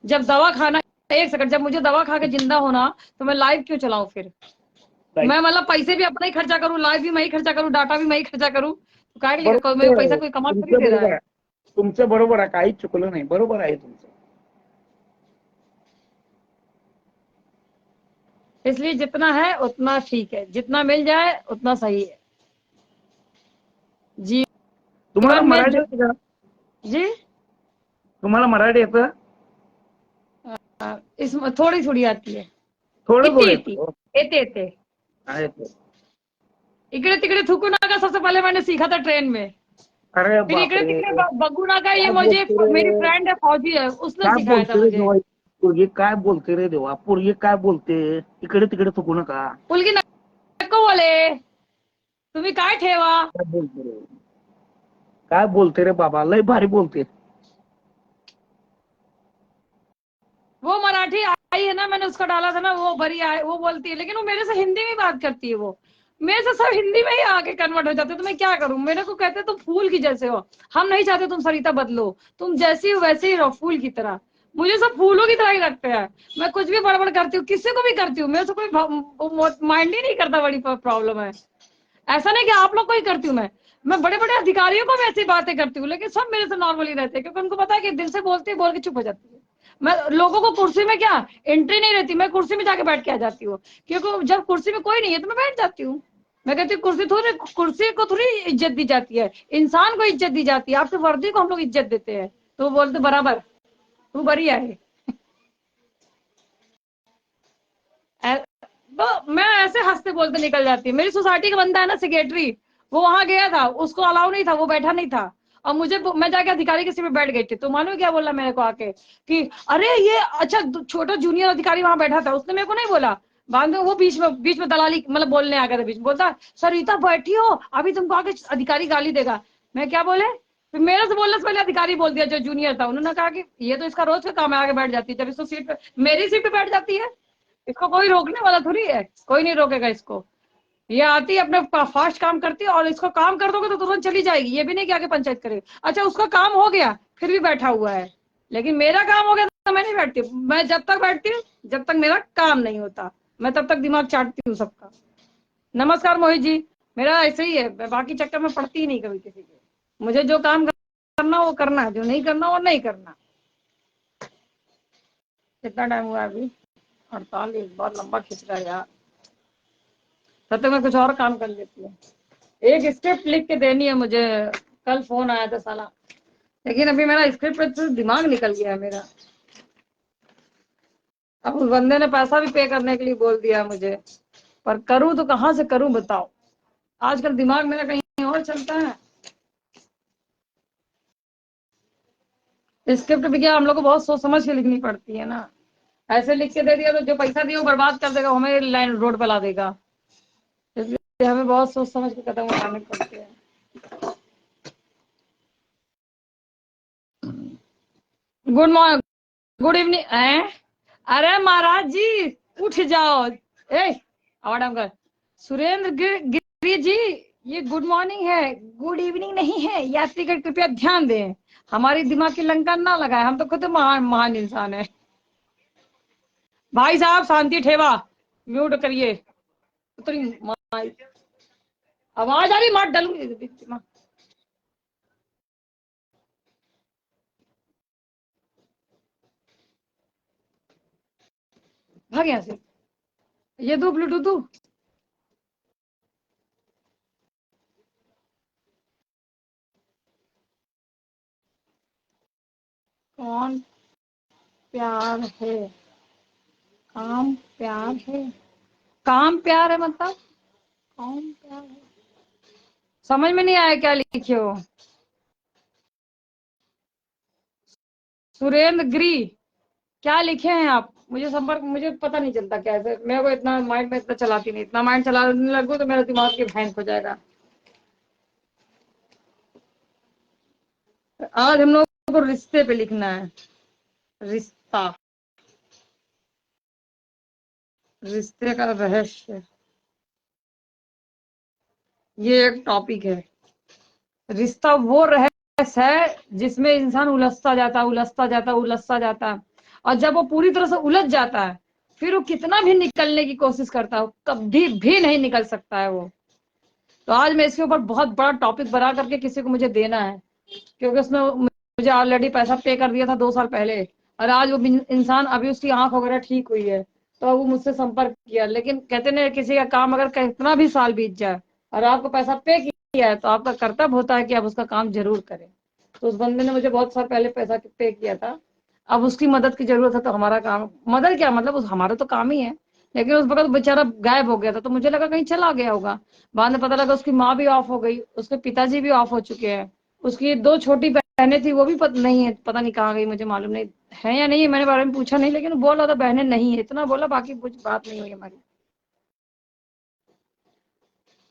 जब दवा खाना, एक सेकंड, जब मुझे दवा खा के जिंदा होना तो मैं लाइव क्यों चलाऊं फिर। मैं मतलब पैसे भी अपना ही खर्चा करूँ, लाइव भी मैं ही खर्चा करूँ, डाटा भी मैं ही खर्चा करूँ, तो काय के लिए मेरे पैसा कोई कमा थोड़ी दे रहा है। तुमचं बरोबर आहे, काहीच चुकलं नाही, बरोबर आहे तुमचं। इसलिए जितना है उतना ठीक है, जितना मिल जाए उतना सही है। तुम्हाला जीवन में मराठी जो, येतं का? जी तुम्हाला मराठी येतं? इसमें थोड़ी थोड़ी आती है, थोडं इतनी थोडं इतनी येतं। एते एते। आहे तो। इकडे तिकडे थुकू नका सबसे पहले मैंने सीखा था ट्रेन में। अरे फिर इकडे बापरे, तिकडे बग्गू नाका, ये काय मुझे बोलते मेरी रे, फ्रेंड है फौजी है, उसने काय सिखाया था बोलते रे मुझे। देवा, पोरगी काय बोलते रे देवा, पोरगी काय बोलते, इकडे तिकडे थुकू नका। मुलगी नको बोले, तुम्ही काय ठेवा। काय बोलते रे, काय बोलते रे बाबा, लय भारी बोलते। वो मराठी आई है ना, मैंने उसका डाला था ना, वो बड़ी आई, वो बोलती है, लेकिन वो मेरे से हिंदी में बात करती है। वो मेरे से सब हिंदी में ही आके कन्वर्ट हो जाते, तो मैं क्या करूं। मेरे को कहते तुम फूल की जैसे हो, हम नहीं चाहते तुम सरिता बदलो, तुम जैसी हो वैसे ही रहो फूल की तरह। मुझे सब फूलों की तरह ही रखते हैं। मैं कुछ भी बड़बड़ करती हूँ, किसी को भी करती हूँ, मेरे से कोई माइंड ही नहीं करता। बड़ी प्रॉब्लम है। ऐसा नहीं कि आप लोग को ही करती हूँ मैं बड़े बड़े अधिकारियों को भी ऐसी बातें करती हूँ, लेकिन सब मेरे से नॉर्मली रहते हैं, क्योंकि उनको पता है कि दिल से बोलती है, बोल के चुप हो जाती है। मैं लोगों को कुर्सी में क्या एंट्री नहीं रहती, मैं कुर्सी में जाके बैठ के आ जाती हूँ, क्योंकि जब कुर्सी में कोई नहीं है तो मैं बैठ जाती हूँ। मैं कहती हूँ कुर्सी को थोड़ी इज्जत दी जाती है, इंसान को इज्जत दी जाती है। आपके वर्दी को हम लोग इज्जत देते हैं, तो वो बोलते बराबर, तू बढ़िया है। तो मैं ऐसे हंसते बोलते निकल जाती हूँ। मेरी सोसाइटी का बंदा है ना सेक्रेटरी, वो वहां गया था, उसको अलाउ नहीं था, वो बैठा नहीं था, और मैं जाके अधिकारी के सीट पे बैठ गई थी। तो मालूम क्या बोला मेरे को आके कि अरे ये अच्छा छोटा जूनियर अधिकारी वहां बैठा था, उसने मेरे को नहीं बोला। बाद में वो बीच में दलाली मतलब बोलने आ गया था, बीच में बोलता सरिता बैठी हो, अभी तुमको आके अधिकारी गाली देगा। मैं क्या बोले, फिर मेरे से बोलने से पहले अधिकारी बोल दिया जो जूनियर था। उन्होंने कहा कि ये तो इसका रोज का काम है, आगे बैठ जाती है, जब इसको सीट पे मेरी सीट पे बैठ जाती है, इसको कोई रोकने वाला थोड़ी है, कोई नहीं रोकेगा इसको। ये आती है अपने फास्ट काम करती है, और इसको काम कर दोगे तो तुरंत चली जाएगी, ये भी नहीं कि आगे पंचायत करे। अच्छा उसका काम हो गया फिर भी बैठा हुआ है, लेकिन मेरा काम हो गया तो मैं नहीं बैठती। मैं जब तक बैठती हूँ जब तक मेरा काम नहीं होता, मैं तब तक दिमाग चाटती हूँ सबका। नमस्कार मोहित जी, मेरा ऐसे ही है, मैं बाकी चक्कर में पड़ती ही नहीं कभी किसी के। मुझे जो काम करना वो करना है, जो नहीं करना वो नहीं करना। कितना टाइम हुआ अभी? 48। बहुत लंबा खिंच रहा है यार, तब तक मैं कुछ और काम कर लेती हूँ। एक स्क्रिप्ट लिख के देनी है मुझे, कल फोन आया था साला, लेकिन अभी मेरा स्क्रिप्ट से दिमाग निकल गया है मेरा। अब उस बंदे ने पैसा भी पे करने के लिए बोल दिया मुझे, पर करूँ तो कहाँ से करूँ बताओ। आजकल दिमाग मेरा कहीं और चलता है। स्क्रिप्ट भी क्या हम लोग को बहुत सोच समझ के लिखनी पड़ती है ना, ऐसे लिख के दे दिया तो जो पैसा दिया वो बर्बाद कर देगा, हमें लाइन रोड पे ला देगा। इसलिए हमें बहुत सोच समझ के कदम उठाने पड़ते हैं। Good morning, good evening. अरे महाराज जी उठ जाओ, ए आवाज कर। सुरेंद्र गिरी जी ये गुड मॉर्निंग है, गुड इवनिंग नहीं है। यात्रीगण कृपया ध्यान दें, हमारी दिमाग की लंका ना लगाए, हम तो खुद महान महान इंसान है। भाई साहब शांति ठेवा, म्यूट करिए। उतरी आवाज आ रही, मार डालूंगी। भाग यहाँ से, ये दो ब्लूटूथ दो। कौन प्यार है, काम प्यार है, काम प्यार है मतलब कौन प्यार है, समझ में नहीं आया क्या लिखे हो। सुरेंद्र गिरी क्या लिखे हैं आप, मुझे संपर्क, मुझे पता नहीं चलता क्या है। मेरे को इतना माइंड में इतना चलाती नहीं, इतना माइंड चलाने लगूं तो मेरा दिमाग की भैंस हो जाएगा। आज हम लोग को रिश्ते पे लिखना है, रिश्ता, रिश्ते का रहस्य, ये एक टॉपिक है। रिश्ता वो रहस्य है जिसमें इंसान उलझता जाता है, उलझता जाता है, उलझता जाता है, और जब वो पूरी तरह से उलझ जाता है फिर वो कितना भी निकलने की कोशिश करता है कभी भी नहीं निकल सकता है वो। तो आज मैं इसके ऊपर बहुत बड़ा टॉपिक बना करके किसी को मुझे देना है, क्योंकि उसने मुझे ऑलरेडी पैसा पे कर दिया था 2 साल पहले, और आज वो इंसान अभी उसकी आंख वगैरह ठीक हुई है तो वो मुझसे संपर्क किया। लेकिन कहते ना किसी का काम अगर कितना भी साल बीत जाए और आपको पैसा पे किया है तो आपका कर्तव्य होता है कि आप उसका काम जरूर करें। तो उस बंदे ने मुझे बहुत साल पहले पैसा पे किया था, अब उसकी मदद की जरूरत है तो हमारा काम, मदद क्या मतलब हमारा तो काम ही है। लेकिन उस वक्त बेचारा गायब हो गया था तो मुझे लगा कहीं चला गया होगा। बाद में पता लगा उसकी माँ भी ऑफ हो गई, उसके पिताजी भी ऑफ हो चुके हैं, उसकी 2 छोटी बहनें थी वो भी नहीं है, पता नहीं कहाँ गई, मुझे मालूम नहीं है या नहीं है, मैंने बारे में पूछा नहीं, लेकिन बोल रहा था बहनें नहीं है, इतना बोला, बाकी कुछ बात नहीं हुई हमारी।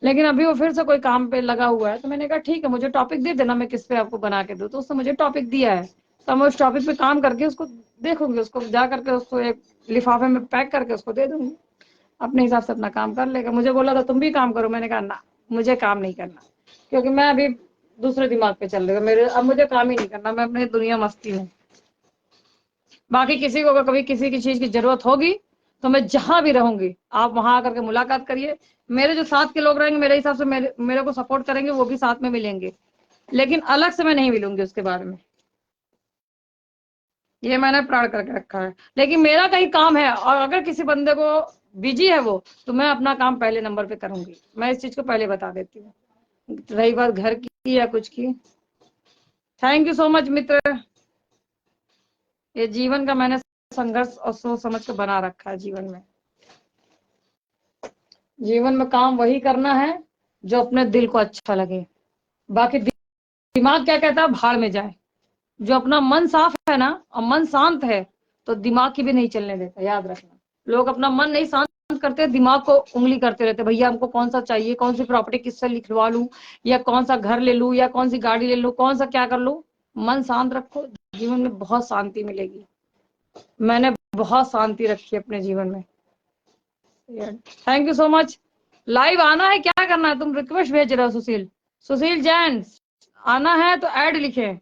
लेकिन अभी वो फिर से कोई काम पे लगा हुआ है तो मैंने कहा ठीक है, मुझे टॉपिक दे देना, मैं किस पे आपको बना के दूं। तो उसने मुझे टॉपिक दिया है तो मैं उस टॉपिक पे काम करके उसको देखूंगी, उसको जा करके उसको एक लिफाफे में पैक करके उसको दे दूंगी, अपने हिसाब से अपना काम कर लेगा। मुझे बोला था तुम भी काम करो, मैंने कहा ना मुझे काम नहीं करना, क्योंकि मैं अभी दूसरे दिमाग पे चल रही हूँ, मेरे अब मुझे काम ही नहीं करना, मैं अपनी दुनिया मस्ती में। बाकी किसी को अगर कभी किसी की चीज की जरूरत होगी तो मैं जहां भी रहूंगी आप वहां आकर के मुलाकात करिए। मेरे जो साथ के लोग रहेंगे मेरे हिसाब से मेरे को सपोर्ट करेंगे, वो भी साथ में मिलेंगे, लेकिन अलग से मैं नहीं मिलूंगी उसके बारे में, ये मैंने प्रण करके रखा है। लेकिन मेरा कहीं काम है और अगर किसी बंदे को बिजी है वो, तो मैं अपना काम पहले नंबर पे करूंगी, मैं इस चीज को पहले बता देती हूँ। रही बात घर की या कुछ की, थैंक यू सो मच मित्र। ये जीवन का मैंने संघर्ष और सोच समझ के बना रखा है। जीवन में काम वही करना है जो अपने दिल को अच्छा लगे, बाकी दिमाग क्या कहता है भाड़ में जाए। जो अपना मन साफ है ना और मन शांत है तो दिमाग की भी नहीं चलने देता, याद रखना। लोग अपना मन नहीं शांत करते, दिमाग को उंगली करते रहते, भैया हमको कौन सा चाहिए, कौन सी प्रॉपर्टी किससे लिखवा लूं, या कौन सा घर ले लूं, या कौन सी गाड़ी ले लूं, कौन सा क्या कर लूं। मन शांत रखो, जीवन में बहुत शांति मिलेगी। मैंने बहुत शांति रखी है अपने जीवन में। Thank you so much. Live आना है, क्या करना है, तुम रिक्वेस्ट भेज रहे हो सुशील, सुशील जैन आना है तो ऐड लिखे।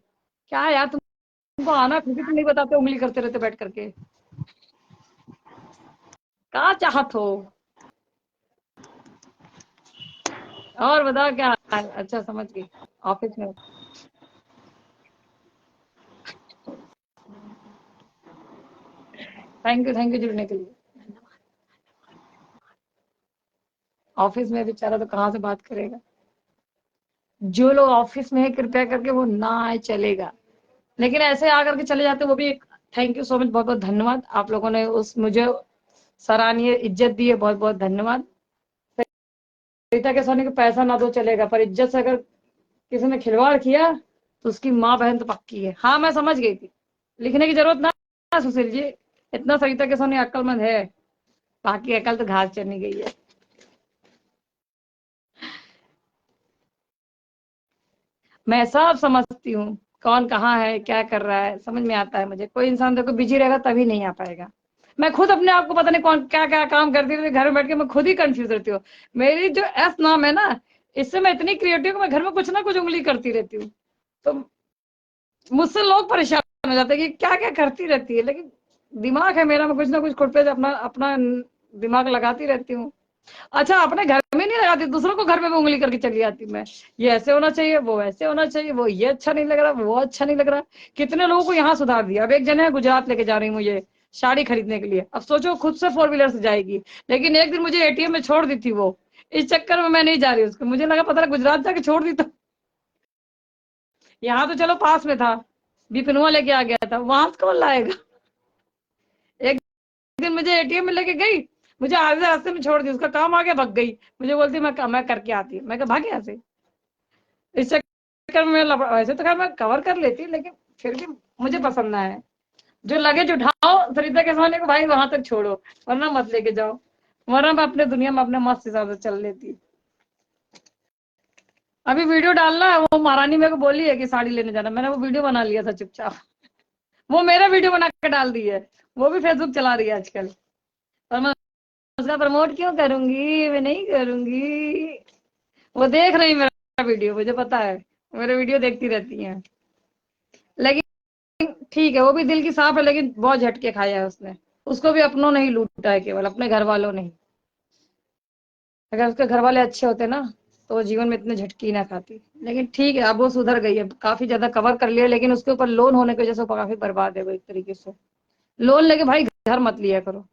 क्या यार तुमको आना खुद ही नहीं बताते, उंगली करते रहते बैठ करके, क्या चाहत हो। और बता क्या हाल? अच्छा समझ गई, ऑफिस में। थैंक यू जुड़ने के लिए। ऑफिस में बेचारा तो कहाँ से बात करेगा, जो लोग ऑफिस में है कृपया करके वो ना आए चलेगा, लेकिन ऐसे आकर के चले जाते वो भी एक थैंक यू सो मच, बहुत बहुत धन्यवाद। आप लोगों ने उस मुझे सराहनीय इज्जत दी है, बहुत बहुत धन्यवाद। सरिता के सोने को पैसा ना दो चलेगा, पर इज्जत से अगर किसी ने खिलवाड़ किया तो उसकी माँ बहन तो पक्की है। हाँ मैं समझ गई थी, लिखने की जरूरत ना सुशील जी, इतना सरिता के सोने अक्लमंद है, बाकी अकल तो घास चढ़नी गई है। मैं सब समझती हूँ, कौन कहाँ है क्या कर रहा है समझ में आता है मुझे। कोई इंसान देखो बिजी रहेगा तभी नहीं आ पाएगा। मैं खुद अपने आप को पता नहीं कौन क्या क्या काम करती रहती, घर में बैठ के मैं खुद ही कंफ्यूज रहती हूँ। मेरी जो एस नाम है ना, इससे मैं इतनी क्रिएटिव हूँ, मैं घर में कुछ ना कुछ उंगली करती रहती हूँ। तो मुझसे लोग परेशान हो जाते हैं कि क्या क्या करती रहती है, लेकिन दिमाग है मेरा, मैं कुछ ना कुछ खुद पे अपना अपना दिमाग लगाती रहती हूँ। अच्छा, अपने घर में नहीं लगाती, दूसरों को घर में भी उंगली करके चली आती मैं, ये ऐसे होना चाहिए, वो ऐसे होना चाहिए, वो ये अच्छा नहीं लग रहा, वो अच्छा नहीं लग रहा। कितने लोगों को यहाँ सुधार दिया। अब एक जन है गुजरात लेके जा रही हूँ मुझे साड़ी खरीदने के लिए, अब सोचो खुद से 4 व्हीलर से जाएगी, लेकिन एक दिन मुझे एटीएम में छोड़ दी थी वो, इस चक्कर में मैं नहीं जा रही उसको, मुझे लगा पता नहीं गुजरात जाके छोड़ दी तो। यहाँ तो चलो पास में था, बिपिनुआ लेके आ गया था, वहां से कौन लाएगा। एक दिन मुझे एटीएम में लेके गई, मुझे आधे रास्ते में छोड़ दी, उसका काम आ गया, भग गई, मुझे बोलती मैं करके आती, मैं भाग यहाँ से। इस चक्कर में वैसे तो खैर मैं कवर कर लेती, लेकिन फिर भी मुझे पसंद ना है। जो लगेज उठाओ खरीदा के सामने को भाई वहां तक छोड़ो, वरना मत लेके जाओ, वरना मैं अपने दुनिया में अपने मस्त हिसाब से चल लेती। अभी वीडियो डालना है, वो महारानी मेरे को बोली है कि साड़ी लेने जाना, मैंने वो वीडियो बना लिया था चुपचाप, वो मेरा वीडियो बना के डाल दी है, वो भी फेसबुक चला रही है आजकल, और मैं उसका प्रमोट क्यों करूंगी, मैं नहीं करूंगी। वो देख रही मेरा वीडियो, मुझे पता है मेरे वीडियो देखती रहती हैं, लेकिन ठीक है वो भी दिल की साफ है, लेकिन बहुत झटके खाया है उसने, उसको भी अपनों ने ही लूटा है, केवल अपने घर वालों ने ही। अगर उसके घर वाले अच्छे होते ना तो वो जीवन में इतने झटकी ना खाती। लेकिन ठीक है, अब वो सुधर गई है, काफी ज्यादा कवर कर लिया, लेकिन उसके ऊपर लोन होने की वजह से वो काफी बर्बाद है वो एक तरीके से। लोन लेके भाई घर मत लिया करो,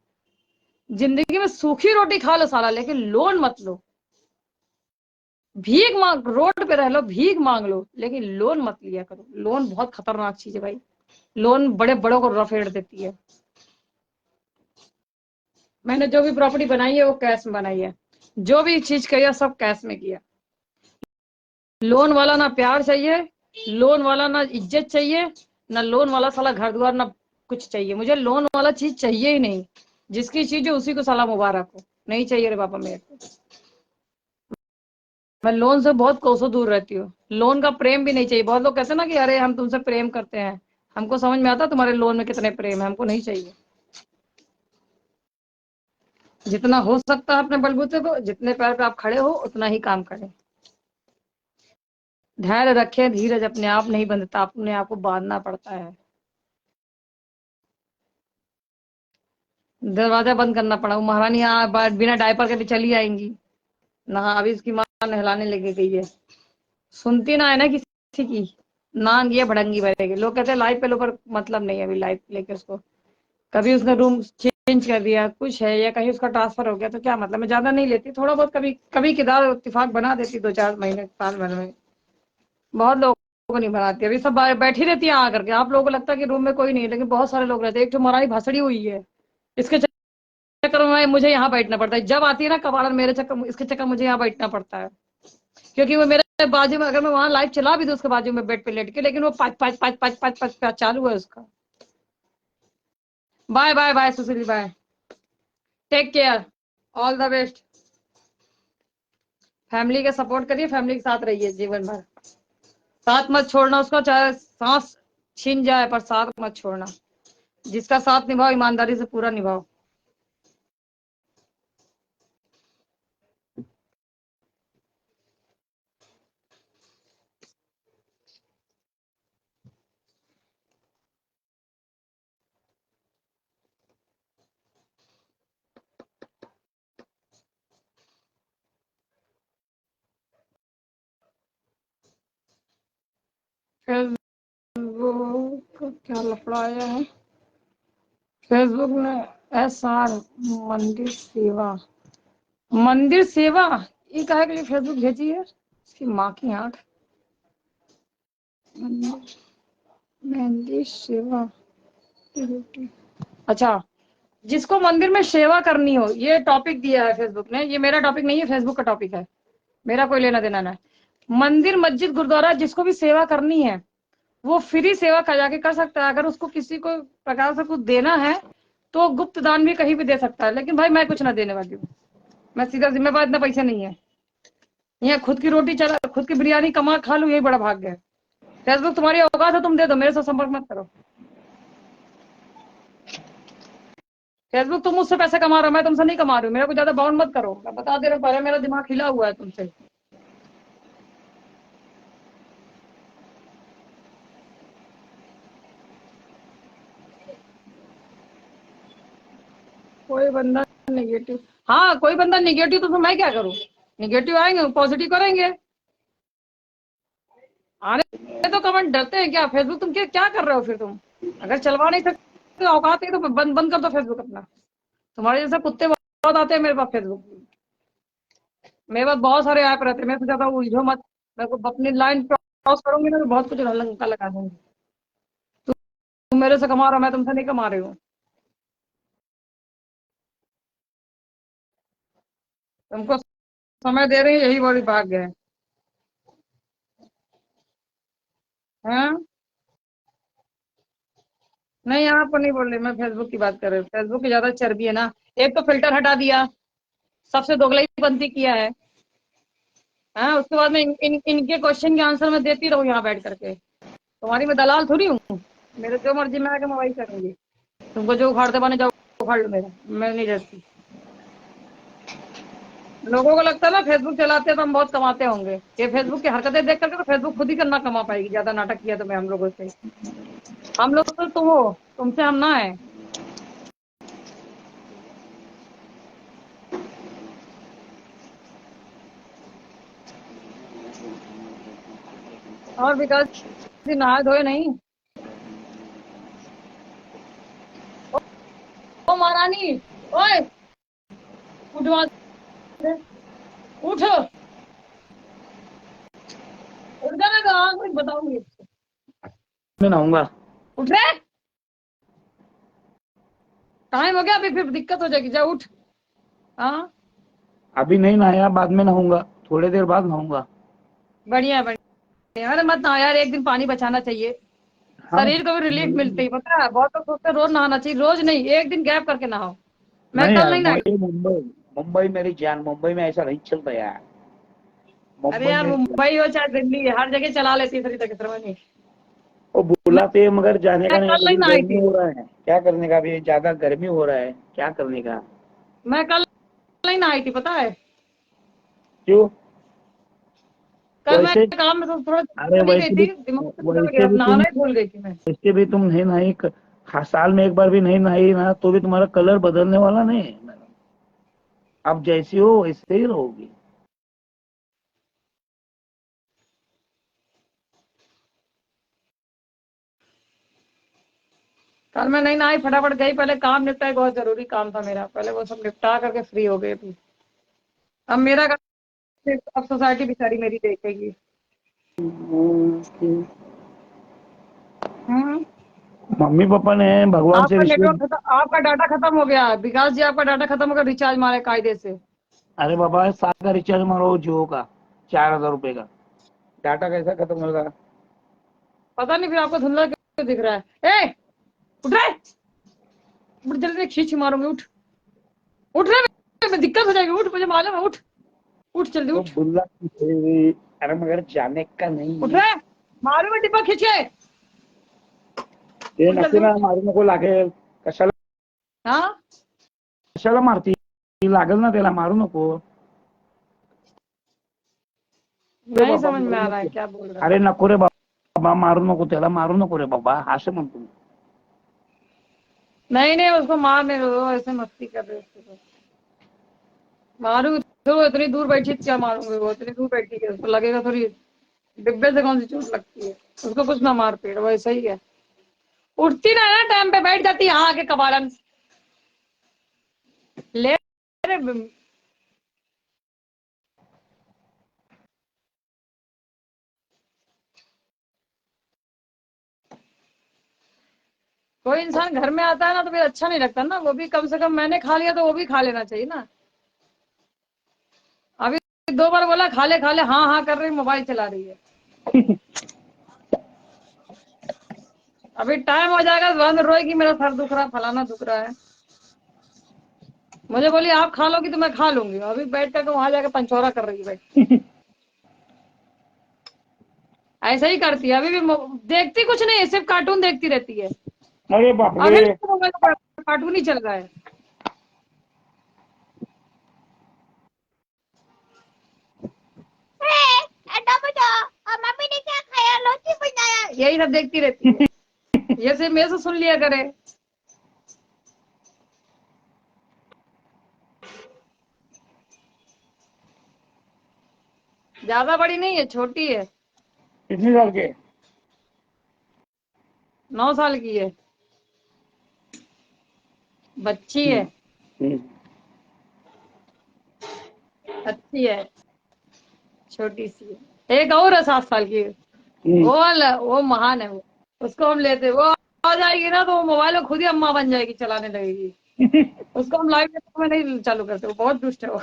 जिंदगी में सूखी रोटी खा लो साला, लेकिन लोन मत लो। भीख मांग, रोड पे रह लो भीख मांग लो, लेकिन लोन मत लिया करो। लोन बहुत खतरनाक चीज है भाई, लोन बड़े बड़ों को रफेड़ देती है। मैंने जो भी प्रॉपर्टी बनाई है वो कैश में बनाई है, जो भी चीज किया सब कैश में किया। लोन वाला ना प्यार चाहिए, लोन वाला ना इज्जत चाहिए, ना लोन वाला साला घर द्वार ना कुछ चाहिए। मुझे लोन वाला चीज चाहिए ही नहीं, जिसकी चीज है उसी को साला मुबारक हो, नहीं चाहिए रे बाबा मेरे को। मैं लोन से बहुत कोसों दूर रहती हूँ, लोन का प्रेम भी नहीं चाहिए। बहुत लोग कहते हैं ना कि अरे हम तुमसे प्रेम करते हैं, हमको समझ में आता तुम्हारे लोन में कितने प्रेम है, हमको नहीं चाहिए। जितना हो सकता है अपने बलबूते को, जितने पैर पे आप खड़े हो उतना ही काम करें, धैर्य रखें, धीरज अपने आप नहीं बंधता, अपने आप को बांधना पड़ता है। दरवाजा बंद करना पड़ा, वो महारानी यहाँ बिना डायपर के भी चली आएंगी ना, अभी उसकी माँ नहलाने लेके गई है, सुनती ना है ना किसी की, नान ये भड़ंगी बनेगी। लोग कहते हैं लाइफ पे लो, पर मतलब नहीं है अभी लाइफ लेके उसको। कभी उसने रूम चेंज कर दिया कुछ है, या कहीं उसका ट्रांसफर हो गया तो क्या मतलब। मैं ज्यादा नहीं लेती, थोड़ा बहुत कभी कभी किधर इत्तेफाक बना देती, 2-4 महीने साल भर में, बहुत लोगों को नहीं बनाती। अभी सब बैठी रहती है आ करके, आप लोगों को लगता है कि रूम में कोई नहीं, लेकिन बहुत सारे लोग रहते हैं। एक तो महारानी भसड़ी हुई है, इसके चक्कर में मुझे यहाँ बैठना पड़ता है, जब आती है ना कबाड़न मेरे चक्कर, इसके चक्कर मुझे यहाँ बैठना पड़ता है, क्योंकि वो मेरे बाजू में, अगर मैं वहां लाइव चला भी दूं उसके बाजू में बेड पे लेट के, लेकिन वो पाँच पाँच पाँच पाँच पाँच पाँच पाँच चालू है उसका। Bye bye bye Sushil, bye, take care, all the best. Family का सपोर्ट करिए, फैमिली के साथ रहिए जीवन भर, साथ मत छोड़ना उसका, चाहे सांस छीन जाए पर साथ मत छोड़ना। जिसका साथ निभाओ ईमानदारी से पूरा निभाओ। फेसबुक क्या लफड़ा आया है, फेसबुक ने SR मंदिर सेवा, मंदिर सेवा, ये काहे के लिए फेसबुक भेजी है, इसकी माँ की आंख। मंदिर सेवा, अच्छा, जिसको मंदिर में सेवा करनी हो, ये टॉपिक दिया है फेसबुक ने, ये मेरा टॉपिक नहीं है, फेसबुक का टॉपिक है, मेरा कोई लेना देना नहीं। मंदिर मस्जिद गुरुद्वारा जिसको भी सेवा करनी है वो फ्री सेवा कर जाके कर सकता है। अगर उसको किसी को प्रकार से कुछ देना है तो गुप्त दान भी कहीं भी दे सकता है, लेकिन भाई मैं कुछ ना देने वाली हूँ, मैं सीधा जिम्मेवार, इतना पैसे नहीं है, यहाँ खुद की रोटी चला, खुद की बिरयानी कमा खा लूँ, यही बड़ा भाग्य है। फेसबुक तुम्हारी औकात है तुम दे दो, मेरे से संपर्क मत करो। फेसबुक तुम मुझसे पैसे कमा रहे हो, मैं तुमसे नहीं कमा रही हूँ, मेरे को ज्यादा बाउंड मत करो, मैं बता दे रहा हूँ, पहले मेरा दिमाग हिला हुआ है तुमसे। कोई बंदा निगेटिव, हाँ कोई बंदा निगेटिव तो मैं क्या करूं, निगेटिव आएंगे पॉजिटिव करेंगे, आने तो कमेंट डरते हैं क्या? फेसबुक तुम क्या कर रहे हो फिर? तुम अगर चलवा नहीं सकते औकात है तो बंद बंद कर दो फेसबुक अपना। तुम्हारे जैसे कुत्ते बहुत आते हैं मेरे पास फेसबुक, मेरे पास बहुत सारे ऐप रहते हैं, मैं तो ज्यादा उलझो मत, मैं को अपनी लाइन क्रॉस करूंगी ना तो बहुत कुछ लंका लगा दूंगी। तुम मेरे से कमा रहे हो, मैं तुमसे नहीं कमा रही हूँ, तुमको समय दे रही है यही बड़ी भाग्य है। हाँ नहीं आपको नहीं बोल रही, मैं फेसबुक की बात कर रही हूँ, फेसबुक की ज्यादा चर्बी है ना, एक तो फिल्टर हटा दिया, सबसे दोगलाईपंती किया है। हाँ उसके बाद में इनके क्वेश्चन के आंसर मैं देती रहूँ यहाँ बैठ करके, तुम्हारी मैं दलाल थोड़ी हूँ, मेरे जो मर्जी में आके मैं वही करूंगी, तुमको जो उखाड़ते बने जाओ उखाड़ लो, मेरा मैं नहीं रहती। लोगों को लगता है ना फेसबुक चलाते हैं तो हम बहुत कमाते होंगे, ये फेसबुक की हरकतें देख करके तो फेसबुक खुद ही करना कमा पाएगी, ज्यादा नाटक किया तो मैं हम लोगों से, हम लोग तो तुम हो, तुमसे हम ना है। और विकास जी नहाए धोए नहीं? ओ महारानी, ओए उठ वहां से, उठ उठ जाने का, कुछ बताऊंगी, मैं नहाऊंगा। उठ रे, टाइम हो गया, अभी फिर दिक्कत हो जाएगी, जा उठ। हाँ अभी नहीं नहाया, बाद में नहाऊंगा, थोड़ी देर बाद नहाऊंगा। बढ़िया बढ़िया, अरे मत नहा यार, एक दिन पानी बचाना चाहिए, हाँ शरीर को भी रिलीफ मिलती है, पता है बहुत लोग सोचते हैं रोज नहाना चाहिए, रोज नहीं, एक दिन गैप करके नहाओ। मैं नहीं कल यार, नहीं नहाई, मुंबई मुंबई मुंबई मेरी जान, मुंबई में ऐसा नहीं चलता यार, अरे मुंबई यार मेरी जान। मुंबई हो चाहे दिल्ली, हर जगह चला लेती है तरी तक नहीं। वो बुलाते हैं मगर जाने का मैं नहीं, कल अभी नहीं नहाई गर्मी थी, हो रहा है, क्या करने का, अभी ज्यादा गर्मी हो रहा है, क्या करने का। मैं कल नहीं नहाई थी, पता है, क्यों? कल मैं वैसे, काम में तो थोड़ा अरे चली गई वैसे भी, थी, दिमाग से निकल वैसे गया, भी तुम नहाना ही भूल गई थी मैं। वैसे भी तुम नहीं नहाई, साल में एक बार भी नहीं नहाई ना, तो भी तुम्हारा कलर बदलने वाला नहीं है मैडम। आप जैसी हो वैसे ही रहोगी। कल मैं नहीं नहाई, फटाफट गई, पहले काम निपटाई, बहुत जरूरी काम था मेरा, पहले वो सब निपटा करके फ्री हो गई थी। अब मेरा काम, अब सोसाइटी बेचारी मेरी देखेगी। हम्म मम्मी पापा ने भगवान से आपका नेटवर्क रिश्वत। खत्म, आपका डाटा खत्म हो गया विकास जी, आपका डाटा खत्म हो गया, रिचार्ज मारे कायदे से। अरे बाबा, 7 का रिचार्ज मारो जियो का, 4,000 रुपए का, डाटा कैसा खत्म होगा? पता नहीं फिर आपको धुंधला क्यों दिख रहा है। ए उठ रहे, उठ जल्दी, खींच मारूंगी, उठ उठ रहे, मैं दिक्कत हो जाएगी, उठ, मुझे मालूम है, उठ उठ जल्दी तो उठ, बुल्ला, अरे मगर जाने का उठ नहीं, रहे, मारू में डिब्बा खींच के, ते उठ नक्की जल्दी ना उठ। मारू नको, लागेल कशाला, हाँ कशाला मारती, लागेल ना त्याला, मारू नको रे नहीं बाबा, समझ में मारू आ रहा है नको, क्या बोल रहा है। अरे नको रे बाबा, मारू नको त्याला, मारू नको रे बाबा, असं म्हणतो मी. नहीं नहीं उसको मारने दो, ऐसे मस्ती कर रहे हो उसके साथ। मारू तो इतनी दूर बैठी थी, क्या मारूंगी, वो इतनी दूर बैठी है, उसको लगेगा थोड़ी, डिब्बे से कौन सी चोट लगती है, उसको कुछ ना मार पेड़, वो ऐसा ही है, उठती ना है ना टाइम पे, बैठ जाती है यहाँ आके कबाड़न ले। अरे कोई इंसान घर में आता है ना तो फिर अच्छा नहीं लगता ना, वो भी कम से कम मैंने खा लिया तो वो भी खा लेना चाहिए ना। अभी 2 बार बोला खा ले, हाँ हाँ कर रही, मोबाइल चला रही है। अभी टाइम हो जाएगा तो बाद में रोएगी मेरा सर दुख रहा, फलाना दुख रहा है, मुझे बोली आप खा लोगी तो मैं खा लूंगी, अभी बैठ कर वहां जाकर पंचौरा कर रही है बैठ, ऐसा ही करती है, अभी भी देखती कुछ नहीं है, सिर्फ कार्टून देखती रहती है, अरे बाप अभी रे, मोबाइल पर कार्टून ही चल रहा है। मम्मी ने क्या खाया, लौकी बनाया, यही सब देखती रहती है, ये सिर्फ मेरे से सुन लिया करे। ज्यादा बड़ी नहीं है, छोटी है, कितने साल के? 9 साल की है, बच्ची है, अच्छी है, छोटी सी है। एक और है 7 साल की, वो महान है, वो उसको हम लेते, वो आ जाएगी ना तो वो मोबाइल में खुद ही अम्मा बन जाएगी, चलाने लगेगी। उसको हम लाइव में नहीं चालू करते, वो बहुत दुष्ट है वो।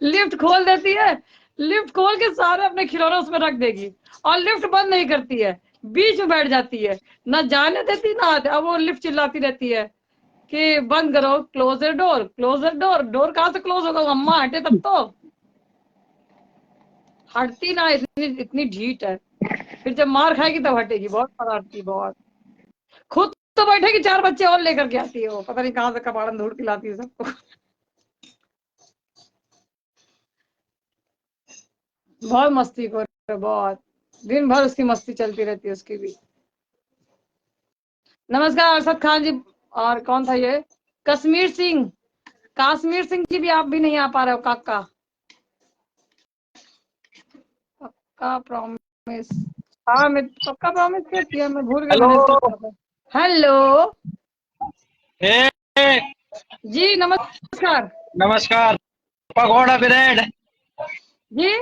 लिफ्ट खोल देती है, लिफ्ट खोल के सारे अपने खिलौने उसमें रख देगी और लिफ्ट बंद नहीं करती है, बीच में बैठ जाती है, ना जाने देती ना आते। अब वो लिफ्ट चिल्लाती रहती है कि बंद करो, close the door, close the door. Door कहाँ से क्लोज होगा, अम्मा हटे तब तो, हटती ना, इतनी इतनी ढीठ है। फिर जब मार खाएगी तब हटेगी, बहुत शरारती, बहुत। खुद तो बैठेगी, 4 बच्चे और लेकर के आती है वो, पता नहीं कहाँ से कबाड़न ढूंढ के लाती है सबको। बहुत मस्ती कर, बहुत, दिन भर उसकी मस्ती चलती रहती है उसकी भी। नमस्कार अरशद खान जी। और कौन था ये, कश्मीर सिंह, काश्मीर सिंह जी भी, आप भी नहीं आ पा रहे हो काका। पक्का प्रॉमिस, हाँ मैं पक्का प्रॉमिस क्या किया, मैं भूल गया मैंने इसको क्या था। हेलो जी, नमस्कार नमस्कार। पकौड़ा ब्रेड, जी।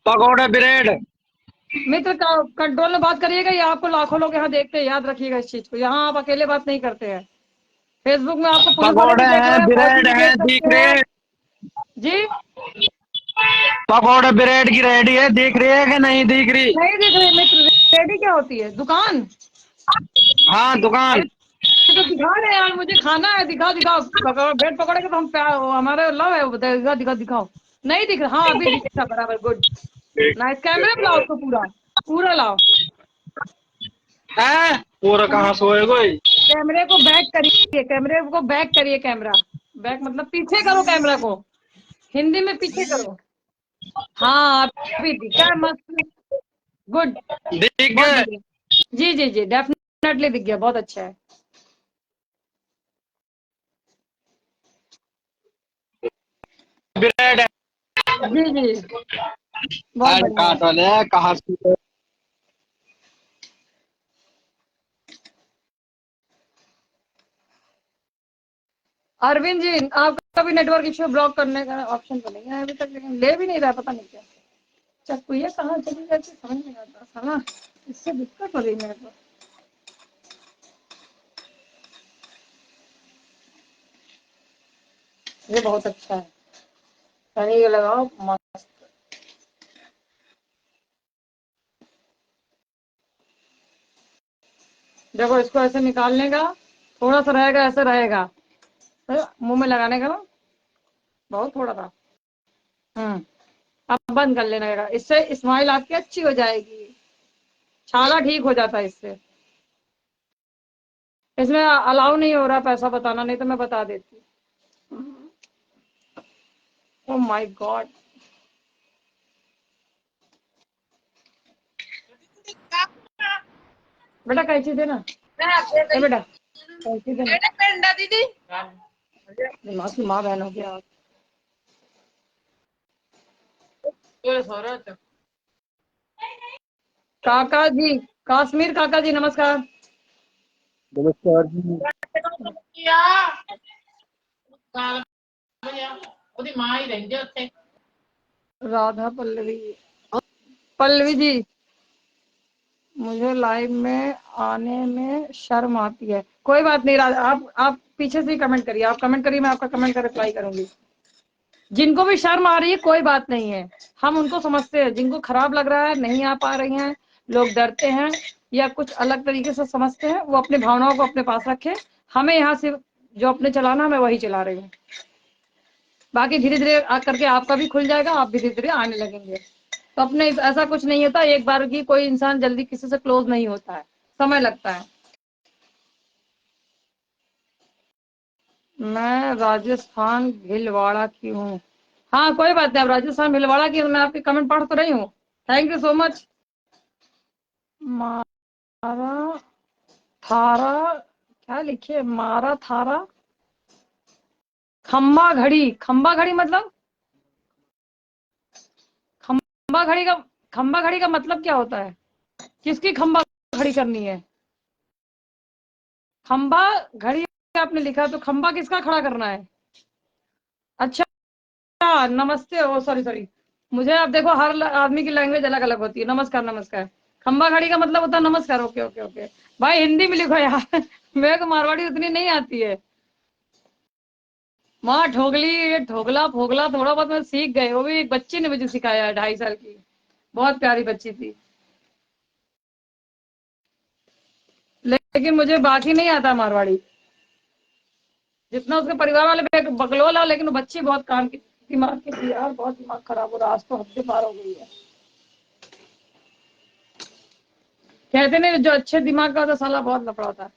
पकौड़ा ब्रेड। मित्र कंट्रोल में बात करिएगा, ये आपको लाखों लोग यहाँ देखते हैं, याद रखिएगा इस चीज को। यहाँ आप अकेले बात नहीं करते हैं, फेसबुक में आपको पुलिस वाले भी पकौड़े देख रहे हैं, हैं, फौजी ब्रेड भी है, देख दिख सकते रहे हैं हैं। जी। पकौड़े ब्रेड की रेडी है, दिख रही है कि नहीं दिख रही? नहीं दिख रही मित्र, रेडी क्या होती है, दुकान? हाँ, दुकान। अरे तो दिखा रहे यार, मुझे खाना है, दिखाओ दिखाओ, ब्रेड पकौड़े का तो हम हमारे लव है, दिखा दिखा दिखाओ। नहीं दिख रहा, हाँ अभी दिख रहा, बराबर, गुड नाइस। कैमरे में लाओ उसको, पूरा पूरा लाओ। है पूरा कहाँ सोए कोई? कैमरे को बैक करिए, कैमरे को बैक करिए, कैमरा बैक मतलब पीछे करो, कैमरा को हिंदी में पीछे करो। हाँ अभी दिखा है, मस्त, गुड, दिख बहुत गए बढ़िया। जी जी जी, डेफिनेटली दिख गया, बहुत अच्छा है। ब्रेड है। जी जी, बहुत बढ़िया। काटल है कहाँ से? अरविंद जी, आपका भी नेटवर्क इश्यू, ब्लॉक करने का ऑप्शन तो नहीं है अभी तक, लेकिन ले भी नहीं रहा, पता नहीं क्या चक्कुइया कहाँ चली जाती समझ नहीं आता, समझ इससे दिक्कत हो रही है मेरे को। ये बहुत अच्छा है, सनी ये लगाओ, मस्त। देखो इसको ऐसे निकालने का, थोड़ा सा रहेगा, ऐसे रहेगा, तो मुंह में लगाने का ना, बहुत थोड़ा था। अब बंद कर लेना का, इससे स्माइल आपकी अच्छी हो जाएगी, छाला ठीक हो जाता है इससे। इसमें अलाउ नहीं हो रहा पैसा बताना, नहीं तो मैं बता देती। ओह माय गॉड, बेटा कैंची देना, ए बेटा कैंची देना दीदी, माँ की माँ बहन हो गया। काका जी, काश्मीर काका जी, नमस्कार। नमस्कार जी। राधा पल्लवी, पल्लवी जी, मुझे लाइव में आने में शर्म आती है। कोई बात नहीं राधा, आप पीछे से ही कमेंट करिए, आप कमेंट करिए, मैं आपका कमेंट का रिप्लाई करूंगी। जिनको भी शर्म आ रही है कोई बात नहीं है, हम उनको समझते हैं। जिनको खराब लग रहा है, नहीं आ पा रही हैं, लोग डरते हैं या कुछ अलग तरीके से समझते हैं, वो अपनी भावनाओं को अपने पास रखें। हमें यहाँ से जो अपने चलाना है, मैं वही चला रही हूँ। बाकी धीरे धीरे करके आपका भी खुल जाएगा, आप भी धीरे धीरे आने लगेंगे। तो अपने ऐसा कुछ नहीं होता, एक बार की कोई इंसान जल्दी किसी से क्लोज नहीं होता है, समय लगता है। मैं राजस्थान भीलवाड़ा की हूँ। हाँ कोई बात नहीं, आप राजस्थान भीलवाड़ा की, मैं आपकी कमेंट पढ़ तो रही हूँ। Thank you so much. मारा थारा, क्या लिखिए, मारा थारा खम्बा घड़ी, खम्बा घड़ी मतलब खंबा घड़ी का मतलब क्या होता है? किसकी खंबा खड़ी करनी है? खंबा घड़ी आपने लिखा तो खंबा किसका खड़ा करना है? अच्छा, नमस्ते। ओ सॉरी सॉरी, मुझे अब देखो हर आदमी की लैंग्वेज अलग अलग होती है। नमस्कार नमस्कार, खंबा घड़ी का मतलब होता है नमस्कार। ओके ओके ओके भाई, हिंदी में लिखो यार। मेरे को मारवाड़ी उतनी नहीं आती है। माँ ठोगली, ये ठोगला फोगला थोड़ा बहुत मैं सीख गए, वो भी एक बच्ची ने मुझे सिखाया है, 2.5 साल की, बहुत प्यारी बच्ची थी। लेकिन मुझे बाकी नहीं आता मारवाड़ी, जितना उसके परिवार वाले बकलोल है, लेकिन वो बच्ची बहुत काम की दिमाग की थी यार, बहुत दिमाग खराब हो रहा, आज तो हद पार हो गई है। कहते नहीं, जो अच्छे दिमाग का होता साला बहुत लफड़ा होता है।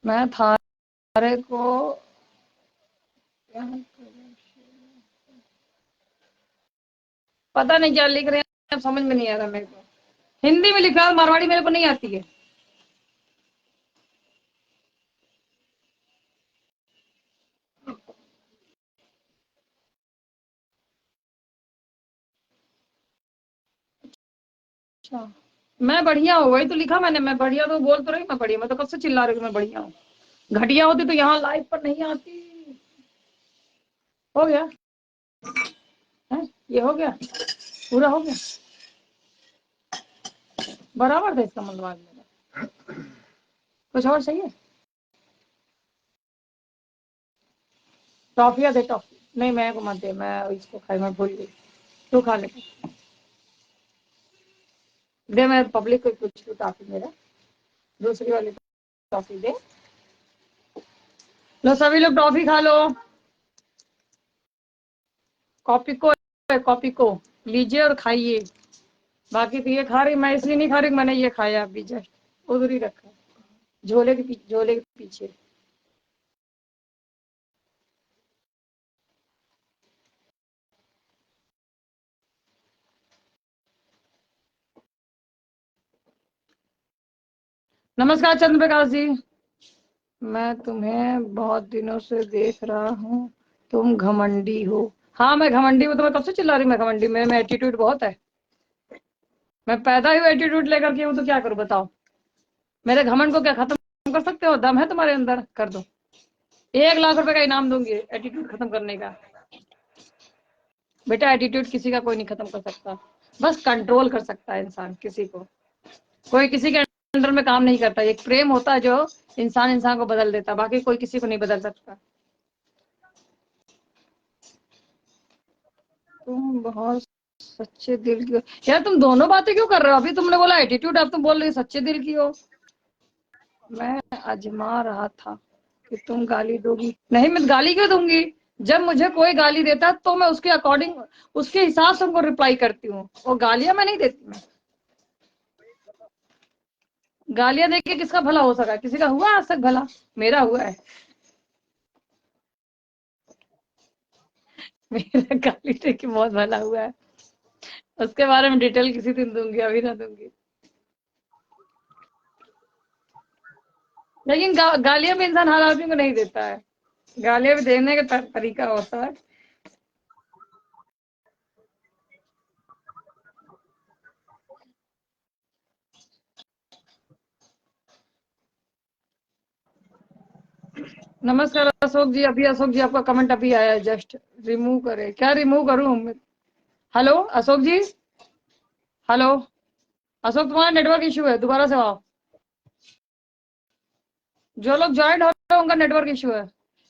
मैं थारे को पता नहीं क्या लिख रहे हैं, समझ में नहीं आ रहा मेरे को। हिंदी में लिखा है, मारवाड़ी मेरे को नहीं आती है। अच्छा, मैं बढ़िया हूँ, वही तो लिखा मैंने, मैं बढ़िया तो बोल तो रही, मैं बढ़िया, मैं तो कब से चिल्ला रही हूँ मैं बढ़िया हूँ। घटिया होती तो यहाँ लाइव पर नहीं आती। हो गया है, ये हो गया, पूरा हो गया, बराबर था इसका मतलब आज मेरा। कुछ और चाहिए? टॉफिया दे, टॉफी नहीं, मैं को मत दे, मैं इसको खाई, मैं भूल गई। तू खा ले दे, मैं पब्लिक को पूछ लूँ टॉफी, मेरा दूसरी वाली टॉफी दे। लो सभी लोग टॉफी खा लो, कॉपी को लीजिए और खाइए। बाकी तो ये खा रही, मैं इसलिए नहीं खा रही, मैंने ये खाया अभी जस्ट, उधर ही रखा झोले के पीछे। नमस्कार चंद्र प्रकाश जी, मैं तुम्हें बहुत दिनों से देख रहा हूँ, तुम घमंडी हो। हाँ मैं घमंडी हूँ, तो मैं कब से चिल्ला रही, मैं घमंडी, मेरे में एटीट्यूड बहुत है, मैं पैदा ही एटीट्यूड लेकर के हूँ, तो क्या करूँ बताओ? मेरे घमंड को क्या खत्म कर सकते हो? दम है तुम्हारे अंदर, कर दो। 1 लाख रुपए का इनाम दूंगी एटीट्यूड खत्म करने का। बेटा एटीट्यूड किसी का कोई नहीं खत्म कर सकता, बस कंट्रोल कर सकता है इंसान किसी को। कोई किसी के अंडर में काम नहीं करता, एक प्रेम होता है जो इंसान को बदल देता, बाकी कोई किसी को नहीं बदल सकता। तुम बहुत सच्चे दिल की हो यार, तुम दोनों बातें क्यों कर रहे हो? अभी तुमने बोला एटीट्यूड, अब तुम बोल रहे हो सच्चे दिल की हो। मैं आजमा रहा था कि तुम गाली दोगी, नहीं मैं गाली क्यों दूंगी? जब मुझे कोई गाली देता तो मैं उसके अकॉर्डिंग, उसके हिसाब से उनको रिप्लाई करती हूँ, और गालियां मैं नहीं देती। मैं गालियां देके किसका भला हो सका? किसी का हुआ आज तक भला? मेरा हुआ है। मेरा गाली देके बहुत भला हुआ है, उसके बारे में डिटेल किसी दिन दूंगी, अभी ना दूंगी। लेकिन गालियां भी इंसान हर आदमी को नहीं देता है, गालियां भी देने का तरीका होता है। नमस्कार अशोक जी, अभी अशोक जी आपका कमेंट अभी आया, जस्ट रिमूव करे, क्या रिमूव करूं? हेलो अशोक जी, हेलो अशोक, तुम्हारा नेटवर्क इशू है, दोबारा से आओ। जो लोग ज्वाइन हो रहे हैं उनका नेटवर्क इशू है।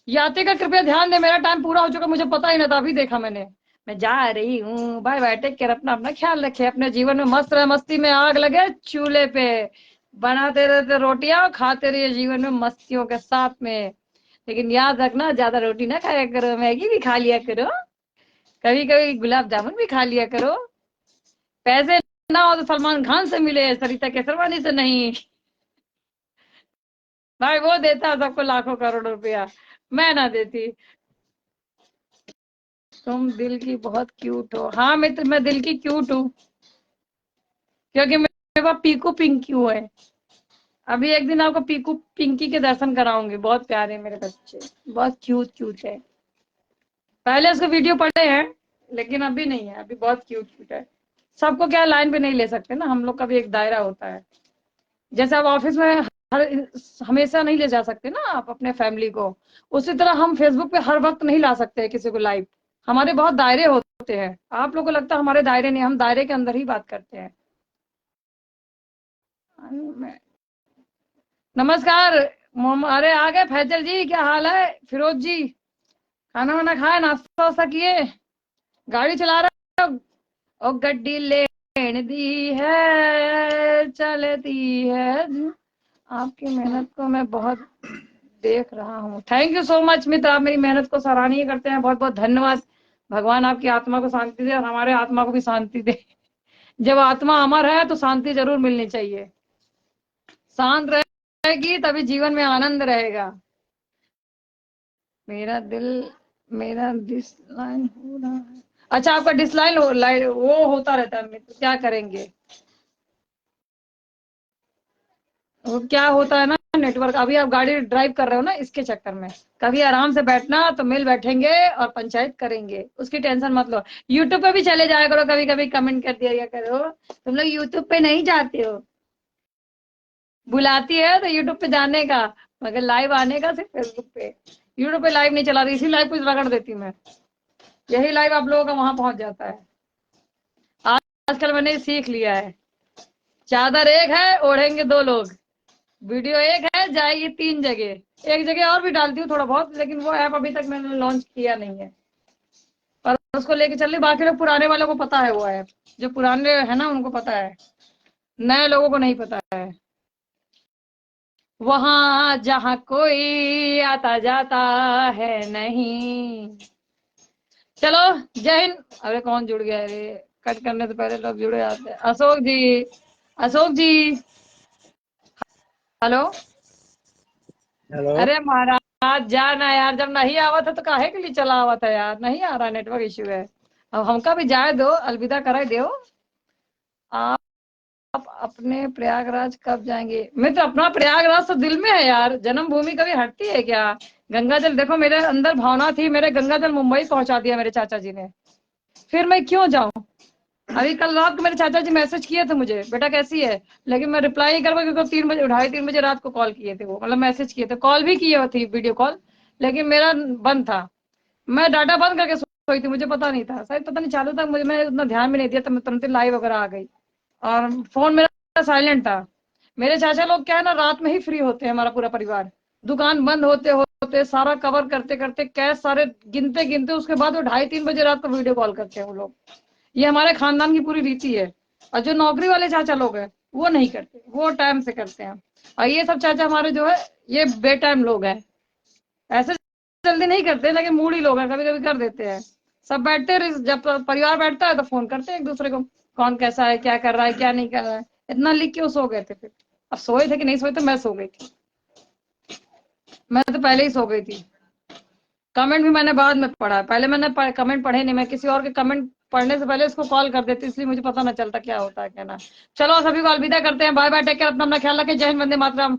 यात्री का कृपया ध्यान दे, मेरा टाइम पूरा हो चुका, मुझे पता ही ना था, अभी देखा मैंने। मैं जा रही हूँ, बाय बाय, टेक केयर, अपना अपना ख्याल रखे, अपने जीवन में मस्त रहे, मस्ती में आग लगे चूल्हे पे, बनाते रहते रोटियां, खाते रहिए जीवन में मस्तियों के साथ में। लेकिन याद रखना, ज्यादा रोटी ना खाया करो, मैगी भी खा लिया करो, कभी कभी गुलाब जामुन भी खा लिया करो। पैसे ना हो तो सलमान खान से मिले, सरिता केसरवानी से नहीं। भाई वो देता सबको लाखों करोड़ रुपया, मैं ना देती। तुम दिल की बहुत क्यूट हो। हाँ मित्र, मैं दिल की क्यूट हूँ, क्योंकि मेरे पास पीकू पिंक्यू है। अभी एक दिन आपको पीकू पिंकी के दर्शन कराऊंगी, बहुत प्यारे मेरे बच्चे, बहुत क्यूट क्यूट है। पहले उसके वीडियो पड़े हैं, लेकिन अभी नहीं है, अभी बहुत क्यूट क्यूट है। सबको क्या लाइन पे नहीं ले सकते ना, हम लोग का भी एक दायरा होता है। जैसे आप ऑफिस में हमेशा नहीं ले जा सकते ना आप अपने फैमिली को, उसी तरह हम फेसबुक पे हर वक्त नहीं ला सकते किसी को लाइव। हमारे बहुत दायरे होते हैं। आप लोगों को लगता है हमारे दायरे नहीं, हम दायरे के अंदर ही बात करते हैं। नमस्कार। अरे आ गए फैजल जी, क्या हाल है? फिरोज जी, खाना वाना खाए, नाश्ता वास्ता किए, गाड़ी चला रहे हो? ओ गड्डी लेने दी है चलती है। आपकी मेहनत को मैं बहुत देख रहा हूँ। थैंक यू सो मच मित्र, आप मेरी मेहनत को सराहनीय करते हैं, बहुत बहुत धन्यवाद। भगवान आपकी आत्मा को शांति दे और हमारे आत्मा को भी शांति दे। जब आत्मा अमर है तो शांति जरूर मिलनी चाहिए। शांत रहेगी तभी जीवन में आनंद रहेगा। मेरा डिसलाइन हो रहा है। अच्छा, आपका डिसलाइन वो होता रहता है मित्र, क्या करेंगे? वो क्या होता है ना, नेटवर्क। अभी आप गाड़ी ड्राइव कर रहे हो ना, इसके चक्कर में कभी आराम से बैठना तो मिल बैठेंगे और पंचायत करेंगे, उसकी टेंशन मत लो। यूट्यूब पे भी चले जाया करो, कभी कभी कमेंट कर दिया करो। तुम लोग यूट्यूब पे नहीं जाते हो, बुलाती है तो यूट्यूब पे जाने का, मगर लाइव आने का सिर्फ फेसबुक पे। यूट्यूब पे लाइव नहीं चला रही, इसी लाइव को रगड़ देती मैं। यही लाइव आप लोगों का वहां पहुंच जाता है। आजकल मैंने सीख लिया है, चादर एक है ओढ़ेंगे 2 लोग, वीडियो एक है जाएगी 3 जगह। एक जगह और भी डालती हूँ थोड़ा बहुत, लेकिन वो ऐप अभी तक मैंने लॉन्च किया नहीं है, पर उसको लेके चल रही। बाकी लोग पुराने वालों को पता है वो ऐप, जो पुराने है ना उनको पता है, नए लोगों को नहीं पता है। वहां जहां कोई आता जाता है नहीं। चलो, जय हिंद। अरे कौन जुड़ गया? अरे कट करने से पहले लोग जुड़े आते हैं। अशोक जी, अशोक जी, हेलो। हेलो। अरे महाराज जाना यार, जब नहीं आवा था तो काहे के लिए चला आवा था यार? नहीं आ रहा, नेटवर्क इश्यू है। अब हमका भी जाए दो, अलविदा कराए दो। आप अपने प्रयागराज कब जाएंगे? मित्र, अपना प्रयागराज तो दिल में है यार, जन्मभूमि कभी हटती है क्या? गंगा जल देखो, मेरे अंदर भावना थी, मेरे गंगा जल मुंबई पहुंचा दिया मेरे चाचा जी ने, फिर मैं क्यों जाऊं? अभी कल रात को मेरे चाचा जी मैसेज किए थे मुझे, बेटा कैसी है, लेकिन मैं रिप्लाई नहीं कर पाई क्योंकि 3 बजे 2:30-3 बजे रात को कॉल किए थे वो, मतलब मैसेज किए थे, कॉल भी किए थी वीडियो कॉल, लेकिन मेरा बंद था। मैं डाटा बंद करके सोई थी, मुझे पता नहीं था, शायद पता नहीं चालू था, मुझे मैं उतना ध्यान में नहीं दिया, तो मैं तुरंत लाइव वगैरह आ गई और फोन मेरा साइलेंट था। मेरे चाचा लोग क्या है ना, रात में ही फ्री होते हैं, हमारा पूरा परिवार। दुकान बंद होते होते सारा कवर करते करते कैश सारे गिनते गिनते उसके बाद वो 2:30-3 बजे रात को वीडियो कॉल करते हैं वो लोग। ये हमारे खानदान की पूरी रीति है। और जो नौकरी वाले चाचा लोग हैं वो नहीं करते, वो टाइम से करते हैं। और ये सब चाचा हमारे जो है ये बेटाइम लोग हैं, ऐसे जल्दी नहीं करते, लेकिन मूडी लोग हैं, कभी कभी कर देते हैं। सब बैठते हैं, जब परिवार बैठता है तो फोन करते हैं एक दूसरे को, कौन कैसा है, क्या कर रहा है, क्या नहीं कर रहा है। इतना लिख के वो सो गए थे। फिर अब सोए थे कि नहीं सोए थे, मैं सो गई थी, मैं तो पहले ही सो गई थी। कमेंट भी मैंने बाद में पढ़ा, पहले मैंने कमेंट पढ़े नहीं, मैं किसी और के कमेंट पढ़ने से पहले इसको कॉल कर देती, इसलिए मुझे पता ना चलता क्या होता है क्या ना। चलो, सभी को अलविदा करते हैं, बाय बाय, टेक केयर, अपना ख्याल रखें, जय हिंद, वंदे मातरम।